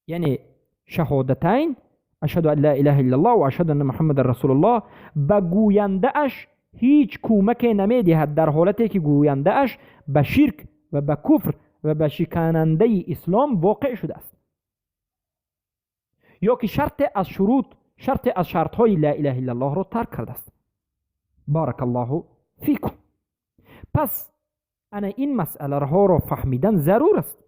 یعنی شهادتین، اشهد ان لا اله الا الله و اشهد ان محمد رسول الله، به گوینده اش هیچ کمک نمیدهد در حالتی که گوینده اش به شرک و به کفر و به شکننده اسلام واقع شده است، یا که شرط از شرط های لا اله الا الله را ترک کرده است. بارک الله فیکم. پس انا این مسئله ها را فهمیدن ضرور است.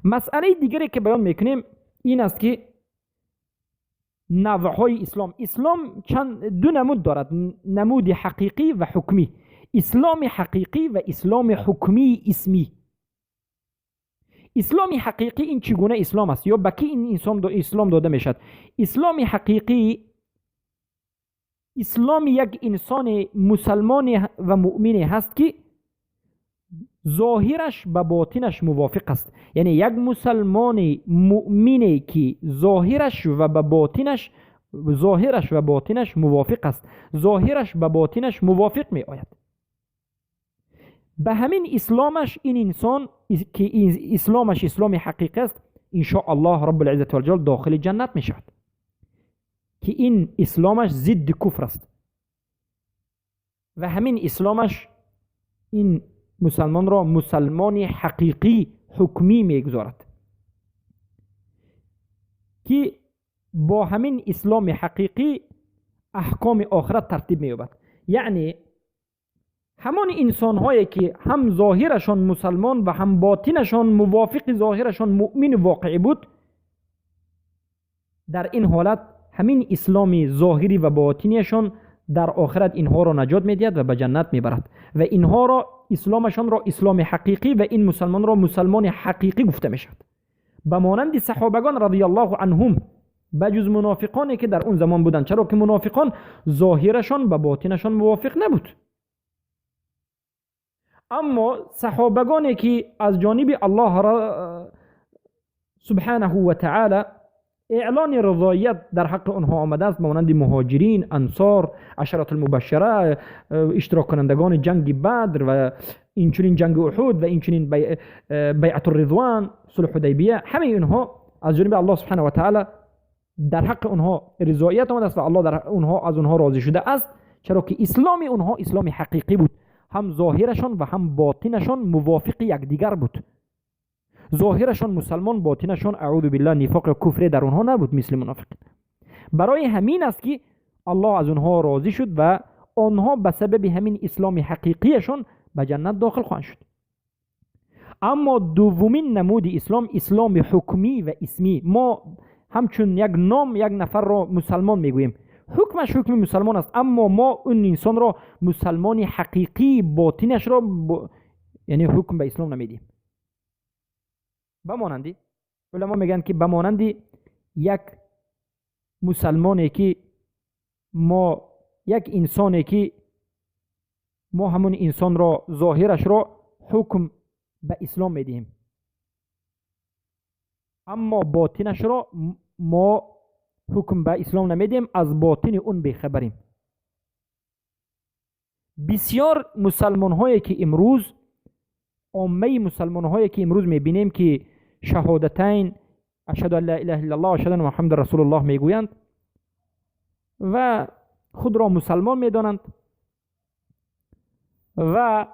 مسئله دیگری که بیان میکنیم این است که نوعهای اسلام دو نمود دارد، نمود حقیقی و حکمی. اسلام حقیقی و اسلام حکمی اسمی. اسلام حقیقی این چگونه اسلام است یا به کی این اسلام داده میشد؟ اسلام حقیقی اسلام یک انسان مسلمان و مؤمن هست که ظاهرش به باطنش موافق است. یعنی یک مسلمان مؤمنی که ظاهرش و باطنش موافق است، ظاهرش به باطنش موافق می آید. به همین اسلامش این انسان که اسلامش اسلام حقیقی است، ان شاء الله رب العزت و الجلال داخل جنت می شود، که این اسلامش ضد کفر است و همین اسلامش این مسلمان را مسلمان حقیقی حکمی میگذارد که با همین اسلام حقیقی احکام آخرت ترتیب مییابد. یعنی همان انسان هایی که هم ظاهرشان مسلمان و هم باطنشان موافق ظاهرشان مؤمن واقعی بود، در این حالت همین اسلام ظاهری و باطنیشان در آخرت اینها را نجات میدهد و به جنت میبرد و اینها را اسلامشان را اسلام حقیقی و این مسلمان را مسلمان حقیقی گفته میشد. به مانند صحابگان رضی الله عنهم، بجز منافقانی که در اون زمان بودند، چرا که منافقان ظاهرشان به باطنشان موافق نبود. اما صحابگانی که از جانب الله سبحانه و تعالی اعلان رضایت در حق آنها آمده است، مانند مهاجرین، انصار، عشرة المبشره، اشتراک کنندگان جنگ بدر و اینچنین جنگ احد و اینچنین بیعت الرضوان، صلح حدیبیه، همه اینها از جانب الله سبحانه و تعالی در حق آنها رضایت آمده است و الله از آنها راضی شده است، چرا که اسلام آنها اسلام حقیقی بود، هم ظاهرشان و هم باطنشان موافق یکدیگر بود. ظاهرشان مسلمان، باطنشان اعوذ بالله نفاق و کفر در اونها نبود مثل منافقین. برای همین است که الله از اونها راضی شد و آنها به سبب همین اسلام حقیقیشان به جنت داخل خواهند شد. اما دومین نمود اسلام، اسلام حکمی و اسمی. ما همچون یک نام یک نفر را مسلمان میگوییم، حکمش حکم مسلمان است، اما ما اون انسان را مسلمان حقیقی باطنش را یعنی حکم به اسلام نمیدیم. بمانندی علما میگن که بمانندی یک مسلمانی که ما یک انسانی که ما همون انسان را ظاهرش را حکم به اسلام میدیم، اما باطنش را ما حکم به اسلام نمیدیم، از باطن اون بیخبریم. بسیار مسلمان هایی که امروز، عامه مسلمان هایی که امروز میبینیم که شهادتین اشهد ان لا اله الا الله و اشهد ان محمد رسول الله میگویند و خود را مسلمان میدانند و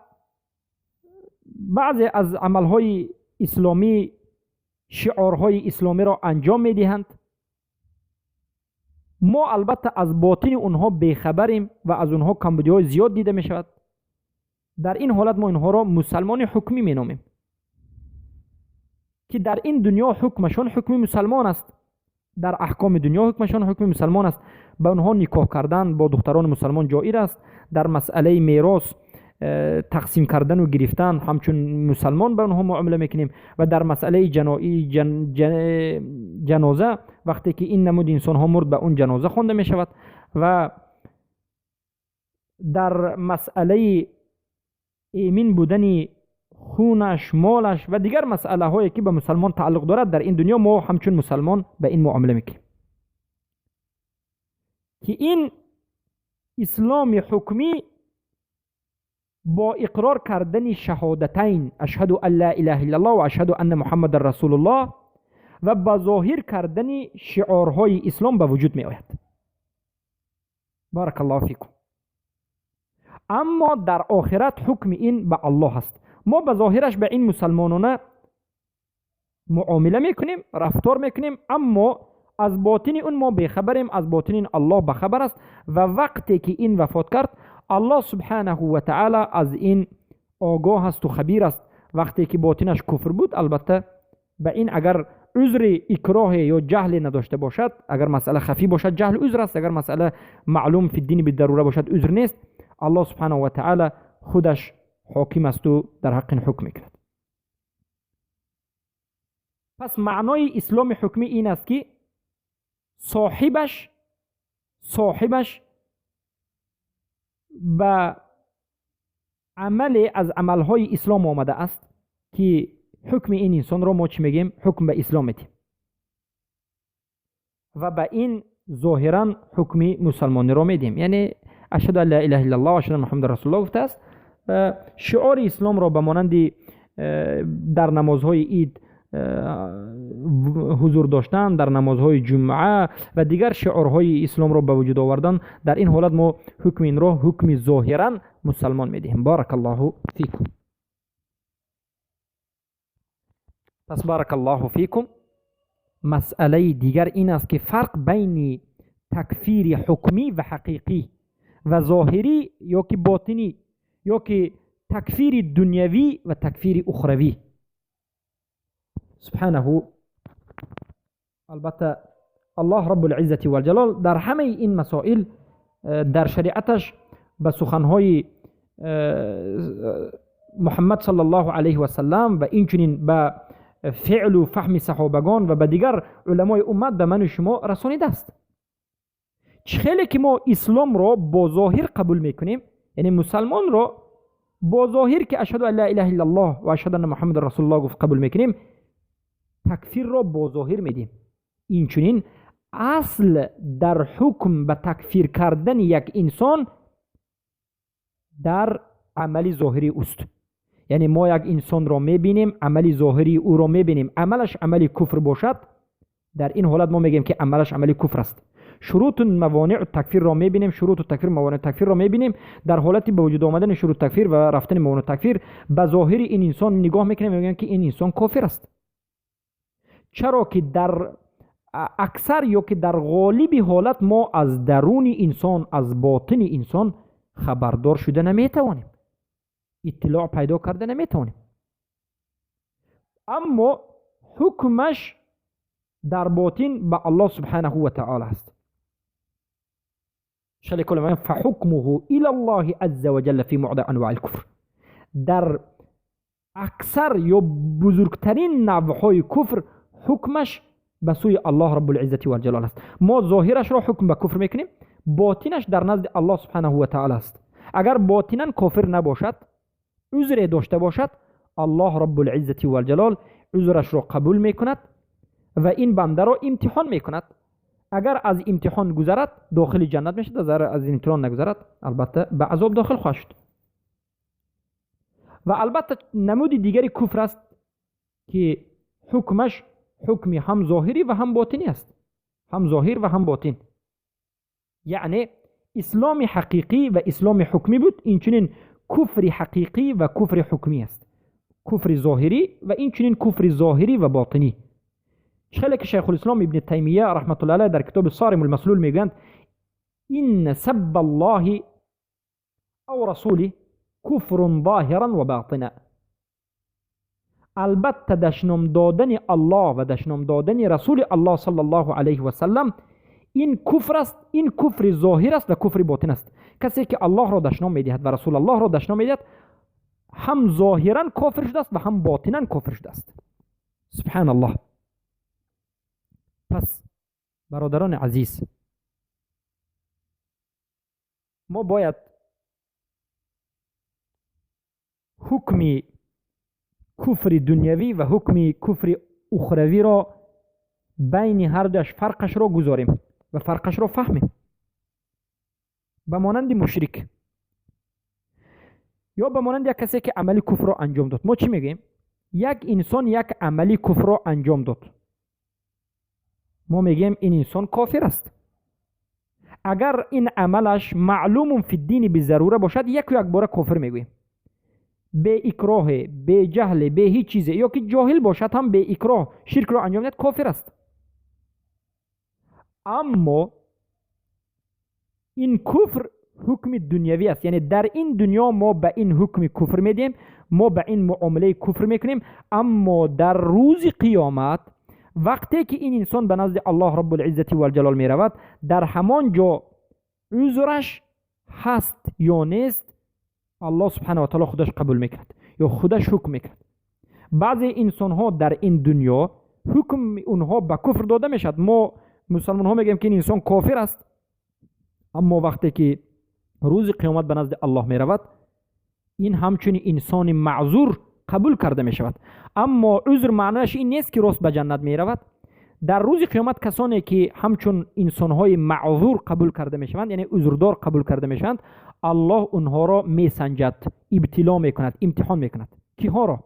بعضی از عملهای اسلامی، شعارهای اسلامی را انجام میدهند. ما البته از باطن اونها بیخبریم و از اونها کمبودی های زیاد دیده می شود. در این حالت ما اینها را مسلمان حکمی می نامیم که در این دنیا حکمشان حکم مسلمان است، در احکام دنیا حکمشان حکم مسلمان است. با اونها نکاح کردن با دختران مسلمان جایز است. در مسئله میراث تقسیم کردن و گرفتن همچون مسلمان به اونها معامله میکنیم و در مسئله جنازه وقتی که این نمود انسان ها مرد به اون جنازه خوانده می شود و در مسئله ایمن بودن خونش، مالش و دیگر مسئله هایی که به مسلمان تعلق دارد در این دنیا ما همچون مسلمان به این معامله میکنیم که این اسلام حکمی با اقرار کردن شهادتین اشهد ان لا اله الا الله و اشهد ان محمد رسول الله و با ظاهر کردن شعارهای اسلام به وجود می آید. بارک الله فیکم. اما در آخرت حکم این به الله است. ما به ظاهرش به این مسلمانانه معامله میکنیم، رفتار میکنیم، اما از باطن اون ما بخبریم، از باطن این الله بخبر است و وقتی که این وفات کرد الله سبحانه و تعالی از این آگاه است و خبیر است. وقتی که باطنش کفر بود البته به این اگر عذر اکراه یا جهل نداشته باشد، اگر مسئله خفی باشد جهل عذر است، اگر مسئله معلوم فی الدین بالضروره باشد عذر نیست. الله سبحانه و تعالی خودش حاکم است و در حق حکم میکند. پس معنای اسلام حکمی این است که صاحبش به عمل از عملهای اسلام آمده است که حکم این انسان را ما چی میگیم؟ حکم به اسلام میدیم و به این ظاهرا حکم مسلمانی را میدیم، یعنی اشهد ان لا اله الا الله و اشهد ان محمد رسول الله گفته است. شعار اسلام را به مانند در نمازهای عید حضور داشتن، در نمازهای جمعه و دیگر شعارهای اسلام را به وجود آوردن، در این حالت ما حکم این را حکم ظاهرا مسلمان میدیم. بارک الله فیکم. پس بارک الله فیکم. مسئله دیگر این است که فرق بین تکفیر حکمی و حقیقی و ظاهری یا که باطنی یا که تکفیر دنیوی و تکفیر اخروی. سبحانه البته الله رب العزة والجلال در همه این مسائل در شریعتش به سخنهای محمد صلی الله علیه و سلم و اینچنین به فعل و فهم صحابگان و به دیگر علمای امت به من و شما رسانیده است. خیلی که ما اسلام را با ظاهر قبول میکنیم، یعنی مسلمان را با ظاهر که اشهد ان لا اله الا الله و اشهد ان محمد رسول الله گفت قبول میکنیم، تکفیر را با ظاهر میدیم. این چنین اصل در حکم به تکفیر کردن یک انسان در عملی ظاهری است. یعنی ما یک انسان را میبینیم، عملی ظاهری او را میبینیم، عملش عملی کفر باشد، در این حالت ما میگیم که عملش عملی کفر است. شروط موانع تکفیر را میبینیم، شروط تکفیر موانع تکفیر را میبینیم. در حالتی به وجود آمدن شروط تکفیر و رفتن موانع تکفیر به ظاهر این انسان نگاه میکنیم و میگیم که این انسان کافر است. چرا که در اکثر یا که در غالب حالت ما از درون انسان، از باطن انسان خبردار شده نمیتوانیم، اطلاع پیدا کرده نمیتوانیم، اما حکمش در باطن به الله سبحانه و تعالی است. شلی کلمه فحکمه الى الله عز وجل فی معظم انواع الكفر. در اکثر یا بزرگترین نوعهای کفر حکمش به سوی الله رب العزة والجلال است. ما ظاهرش را حکم به کفر میکنیم، باطنش در نزد الله سبحانه و تعالی است. اگر باطنا کافر نباشد، عذر داشته باشد، الله رب العزة والجلال عذرش را قبول میکند و این بنده را امتحان میکند. اگر از امتحان گذرد داخل جنت میشد، اگر از امتحان نگذرد البته به عذاب داخل خواهد شد. و البته نمود دیگری کفر است که حکمش حکمی هم ظاهری و هم باطنی است، هم ظاهر و هم باطن. یعنی اسلام حقیقی و اسلام حکمی بود، این چنین کفر حقیقی و کفر حکمی است، کفر ظاهری و این چنین کفر ظاهری و باطنی. خیلی که شیخ الاسلام ابن تیمیه رحمت الله علیه در کتاب صارم المسلول میگویند این سب الله او رسوله کفر ظاهرا و باطنا. البته دشنام دادن الله و دشنام دادن رسول الله صلی الله علیه و سلم این کفر است، این کفر ظاهر است و کفر باطن است. کسی که الله را دشنام میدهد و رسول الله را دشنام میدهد هم ظاهرا کافر شده است و هم باطنا کافر شده است. سبحان الله. پس برادران عزیز، ما باید حکم کفر دنیوی و حکم کفر اخروی را بین هر دوش فرقش را گذاریم و فرقش را فهمیم. به مانند مشرک یا به مانند یک کسی که عملی کفر را انجام داد، ما چی میگیم؟ یک انسان یک عملی کفر را انجام داد، ما میگیم این انسان کافر است. اگر این عملش معلوم فی الدین به ضروره باشد یک بار کافر میگویم. به اکراه، به جهل، به هیچ چیزی، یا که جاهل باشد هم به اکراه شرک را انجام دهد کافر است. اما این کفر حکم دنیوی است، یعنی در این دنیا ما به این حکم کفر میدیم، ما به این معامله کفر میکنیم. اما در روز قیامت وقتی که این انسان به نزد الله رب العزت و الجلال می رود، در همان جا عذرش هست یا نیست الله سبحانه و تعالی خودش قبول میکند یا خودش حکم میکند. بعضی انسان ها در این دنیا حکم اونها به کفر داده میشد، ما مسلمان ها میگیم که این انسان کافر است، اما وقتی که روز قیامت به نزد الله می رود این همچون انسان معذور قبول کرده می شود. اما عذر معنیش این نیست که راست به جنت می رود. در روز قیامت کسانی که همچون انسانهای معذور قبول کرده می شوند، یعنی عذردار قبول کرده می شوند، الله اونها را می سنجد، ابتلا می کند، امتحان می کند. کیها را؟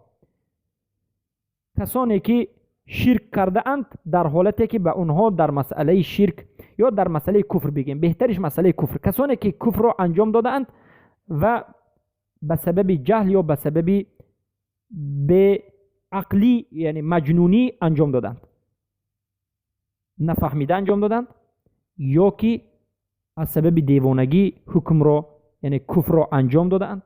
کسانی که شرک کرده اند در حالتی که به اونها در مسئله شرک یا در مسئله کفر بگیم، بهترش مسئله کفر، کسانی که کفر را انجام داده اند و به سبب جهل یا به سبب به عقلی یعنی مجنونی انجام دادند، نفهمیده انجام دادند، یا که از سبب دیوانگی حکم را یعنی کفر را انجام دادند،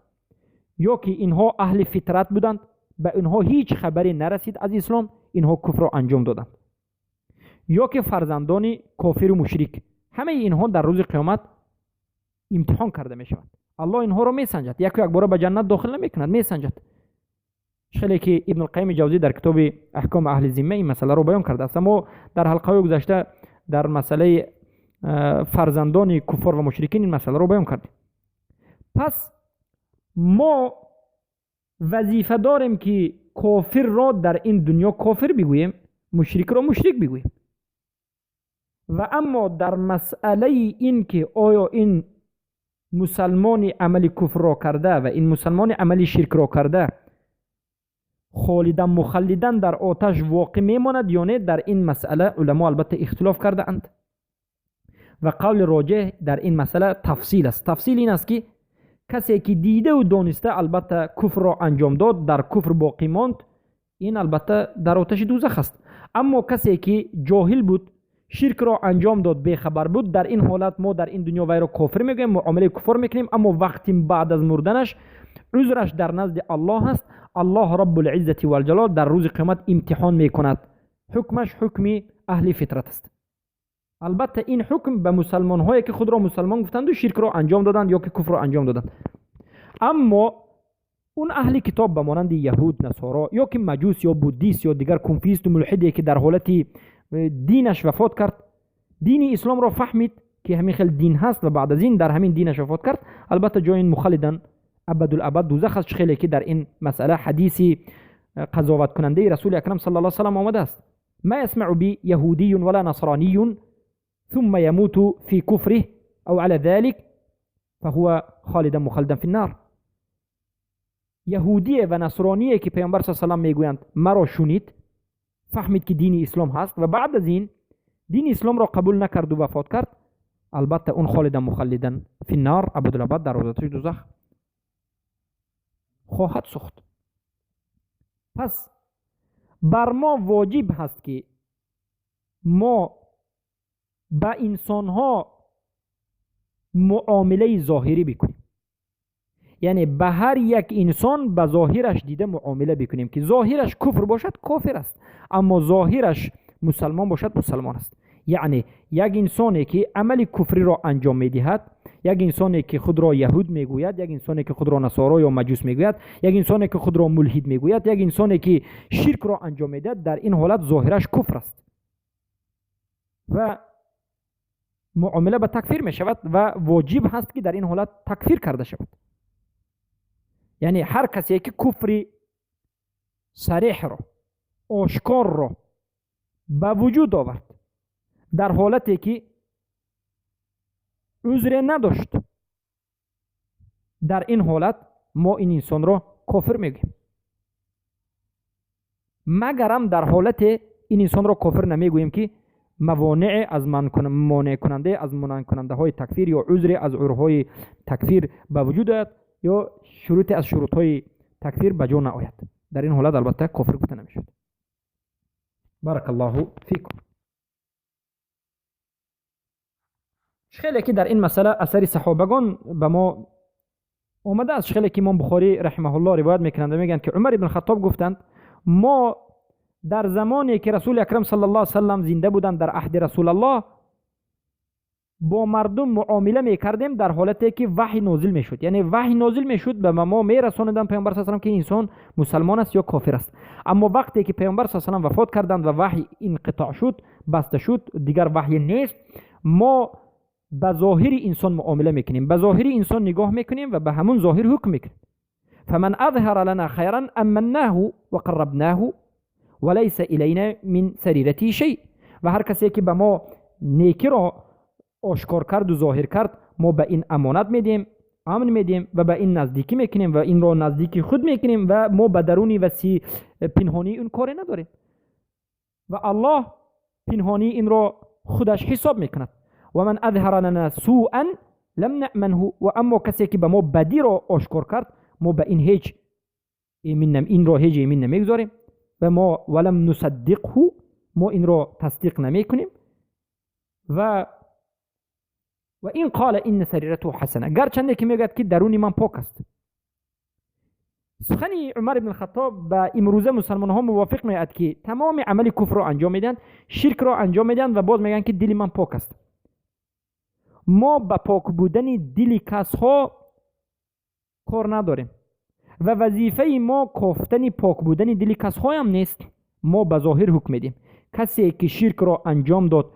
یا که اینها اهل فطرت بودند به اینها هیچ خبری نرسید از اسلام، اینها کفر را انجام دادند، یا که فرزندان کافر و مشرک. همه اینها در روز قیامت امتحان کرده می شوند. الله اینها را می سنجد، یک بار به جنت داخل نمی کند، می سنجد. خیلی که ابن القیم جوزی در کتاب احکام اهل ذمه این مسئله رو بیان کرده است. ما در حلقه گذشته در مسئله فرزندان کفار و مشرکین این مسئله رو بیان کردیم. پس ما وظیفه داریم که کافر را در این دنیا کافر بگوییم، مشرک را مشرک بگوییم. و اما در مسئله این که آیا این مسلمان عملی کفر را کرده و این مسلمان عملی شرک را کرده خالدن مخلدن در آتش واقع میماند یا نه، در این مسئله علما البته اختلاف کرده اند و قول راجح در این مسئله تفصیل است. تفصیل این است که کسی که دیده و دانسته البته کفر را انجام داد در کفر باقی ماند، این البته در آتش دوزخ است. اما کسی که جاهل بود، شرک را انجام داد، بی خبر بود، در این حالت ما در این دنیا وی را کافر میگیم، معامله کفر میکنیم. اما وقتی بعد از مردنش عذرش در نزد الله هست، الله رب العزت و الجلال در روز قیامت امتحان میکند. حکمش حکم اهل فطرت است. البته این حکم به مسلمان هایی که خود را مسلمان گفتند و شرک را انجام دادند یا که کفر را انجام دادند. اما اون اهل کتاب به مانند یهود، نصارا یا که مجوس یا بودیست یا دیگر کنفیست و ملحدی که در حالت دینش وفات کرد، دین اسلام را فهمید که همین خیلی دین هست و بعد از این در همین دینش وفات کرد، البته جای این مخلدن ابدالابد دوزخ است. خیلی که در این مسئله حدیثی قضاوت کننده رسول اکرم صلی الله علیه و سلم آمده است. ما يسمع بي يهودي ولا نصراني ثم يموت في كفره أو على ذلك فهو خالدا مخلدا في النار. یهودی و نصرانیه که پیامبر صلی الله علیه و آله میگویند مرا شنید، فهمید که دین اسلام هست و بعد از این دین اسلام را قبول نکرد و وفات کرد، البته اون خالدا مخلدا فی النار، ابدالآباد در آتش دوزخ خواهد سوخت. پس بر ما واجب هست که ما با انسانها معامله ظاهری بکنیم، یعنی به هر یک انسان به ظاهرش دیده معامله بکنیم که ظاهرش کفر باشد کافر است، اما ظاهرش مسلمان باشد مسلمان است. یعنی یک انسانی که عمل کفری را انجام میدهد، یک انسانی که خود را یهود میگوید، یک انسانی که خود را نصارا یا مجوس میگوید، یک انسانی که خود را ملحد میگوید، یک انسانی که شرک را انجام میدهد، در این حالت ظاهرش کفر است و معامله به تکفیر می شود و واجب هست که در این حالت تکفیر کرده شود. یعنی هر کسی که کفر صریح را، آشکار را به وجود آورد در حالتی که عذر نداشت، در این حالت ما این انسان را کافر میگیم، مگرم در حالت این انسان را کافر نمیگوییم که موانع از مانع کننده از منع کننده های تکفیر یا عذر از عذرهای تکفیر به وجود آید یا شروط از شروط های تکفیر به جا نآید. در این حالت البته کافر گفته نمیشد. بارک الله فیکم. خیلی که در این مسئله اثر صحابگان به ما اومده است. خیلی که امام بخاری رحمه الله روایت میکنند و میگن که عمر ابن الخطاب گفتند ما در زمانی که رسول اکرم صلی الله علیه و سلم زنده بودند در عهد رسول الله با مردم معامله میکردیم در حالتی که وحی نازل میشد، یعنی وحی نازل میشد به ما میرسوندن پیامبر صلی الله علیه و سلم که انسان مسلمان است یا کافر است. اما وقتی که پیامبر صلی الله علیه و سلم وفات کردند و وحی انقطاع شد، بسته شد، دیگر وحی نیست، ما به ظاهر انسان معامله میکنیم، به ظاهر انسان نگاه میکنیم و به همون ظاهر حکم میکنیم. فمن اظهر لنا خیرا امناه و قربناه وليس الینا من سریرتی شیء. و هر کسی که به ما نیکی را آشکار کرد و ظاهر کرد، ما به این امانت میدیم، امن میدیم و به این نزدیکی میکنیم و این را نزدیکی خود میکنیم و ما به درونی و پنهانی اون کاری نداریم و الله پنهانی این را خودش حساب میکند. و من اظهر لنا سوءا لم نأمنه. و اما کسی که به ما بدی را آشکار کرد، ما به این هیچ این را هیچ ایمن نمیگذاریم و ما ولم نصدقه، ما این را تصدیق نمیکنیم. و این قال این سریرته حسنه، گرچنده که میگه که درونی من پاک است. سخنی عمر بن الخطاب با امروزه مسلمان ها موافق میاد که تمام عمل کفر را انجام میدن، شرک را انجام میدن و باز میگن که دل من پاک است. ما با پاک بودن دل کس ها کار نداریم و وظیفه ما کافتن پاک بودن دل کس ها هم نیست. ما به ظاهر حکم میدیم. کسی که شرک را انجام داد،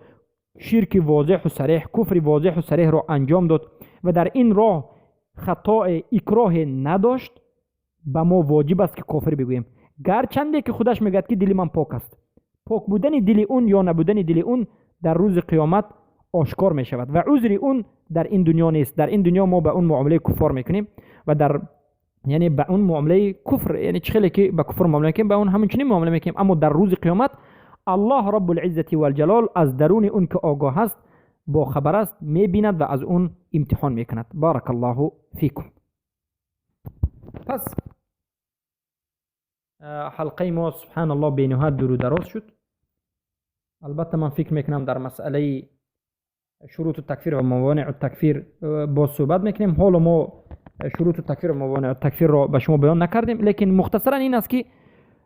شرک واضح و صریح، کفر واضح و صریح را انجام داد و در این راه خطا اکراه نداشت، به ما واجب است که کافر بگوییم، گرچنده که خودش میگه که دل من پاک است. پاک بودن دل اون یا نبودن دل اون در روز قیامت آشکار می شود و عذر اون در این دنیا نیست. در این دنیا ما به اون معامله کفار میکنیم و یعنی به اون معامله کفر، یعنی چخیلی که به کفر معامله میکنیم به اون همونچنین معامله میکنیم. اما در روز قیامت الله رب العزت و الجلال از درون اون که آگاه است، با خبر است، میبیند و از اون امتحان میکند. بارک الله فیکم. پس حلقه ما سبحان الله بینهایت درو دراز شد. البته من فکر میکنم در مسئله شروط التکفیر و موانع التکفیر با صحبت میکنیم. حالا ما شروط التکفیر و موانع التکفیر را به شما بیان نکردیم، لیکن مختصرا این است که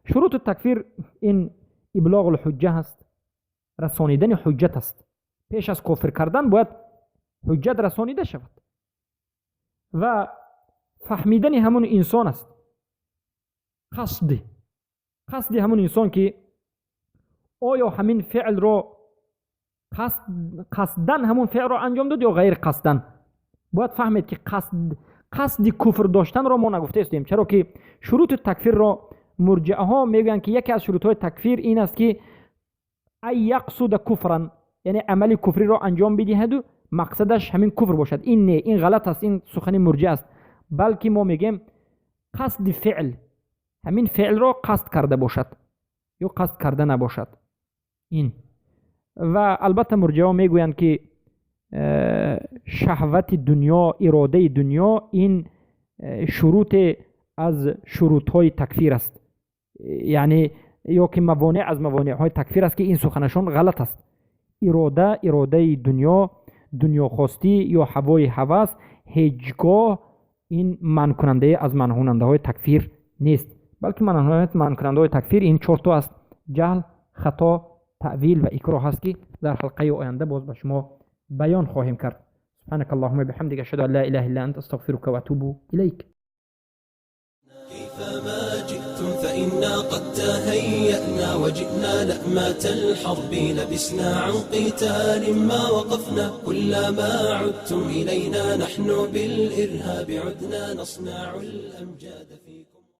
شروط التکفیر این ابلاغ الحجه است، رسانیدن حجت است. پیش از کافر کردن باید حجت رسانیده شود و فهمیدن همون انسان است. قصد همون انسان که آیا همین فعل را قصدن همون فعل را انجام داد یا غیر قصدن. باید فهمید که قصد کفر داشتن را ما نگفته استیم، چرا که شروط تکفیر را مرجعه ها میگن که یکی از شروط های تکفیر این است که ای یقصد کفرا، یعنی عمل کفری را انجام بدهد و مقصدش همین کفر باشد. این نه، این غلط است، این سخن مرجع است. بلکه ما میگیم قصد فعل، همین فعل را قصد کرده باشد یا قصد کرده نباشد. این و البته مرجعه میگویند که شهوت دنیا، اراده دنیا، این شروط از شروط های تکفیر است، یعنی یا که موانع از موانع های تکفیر است که این سخنشان غلط است. اراده دنیا، دنیا خواستی یا هوای هوس هیچگاه این منع کننده از منع کننده های تکفیر نیست، بلکه منع کننده های تکفیر این 4 تا است: جهل، خطا، تأویل و اکراه است که در حلقه آینده باز به شما بیان خواهیم کرد. سبحانك اللهم بحمدك اشهد ان لا اله الا انت استغفرك واتوب اليك. كيفما جئتم فإنا قد تهيأنا وجئنا لأمات الحرب لبسنا عن قتال ما وقفنا، كلما عدتم إلينا نحن بالإرهاب عدنا نصنع الأمجاد.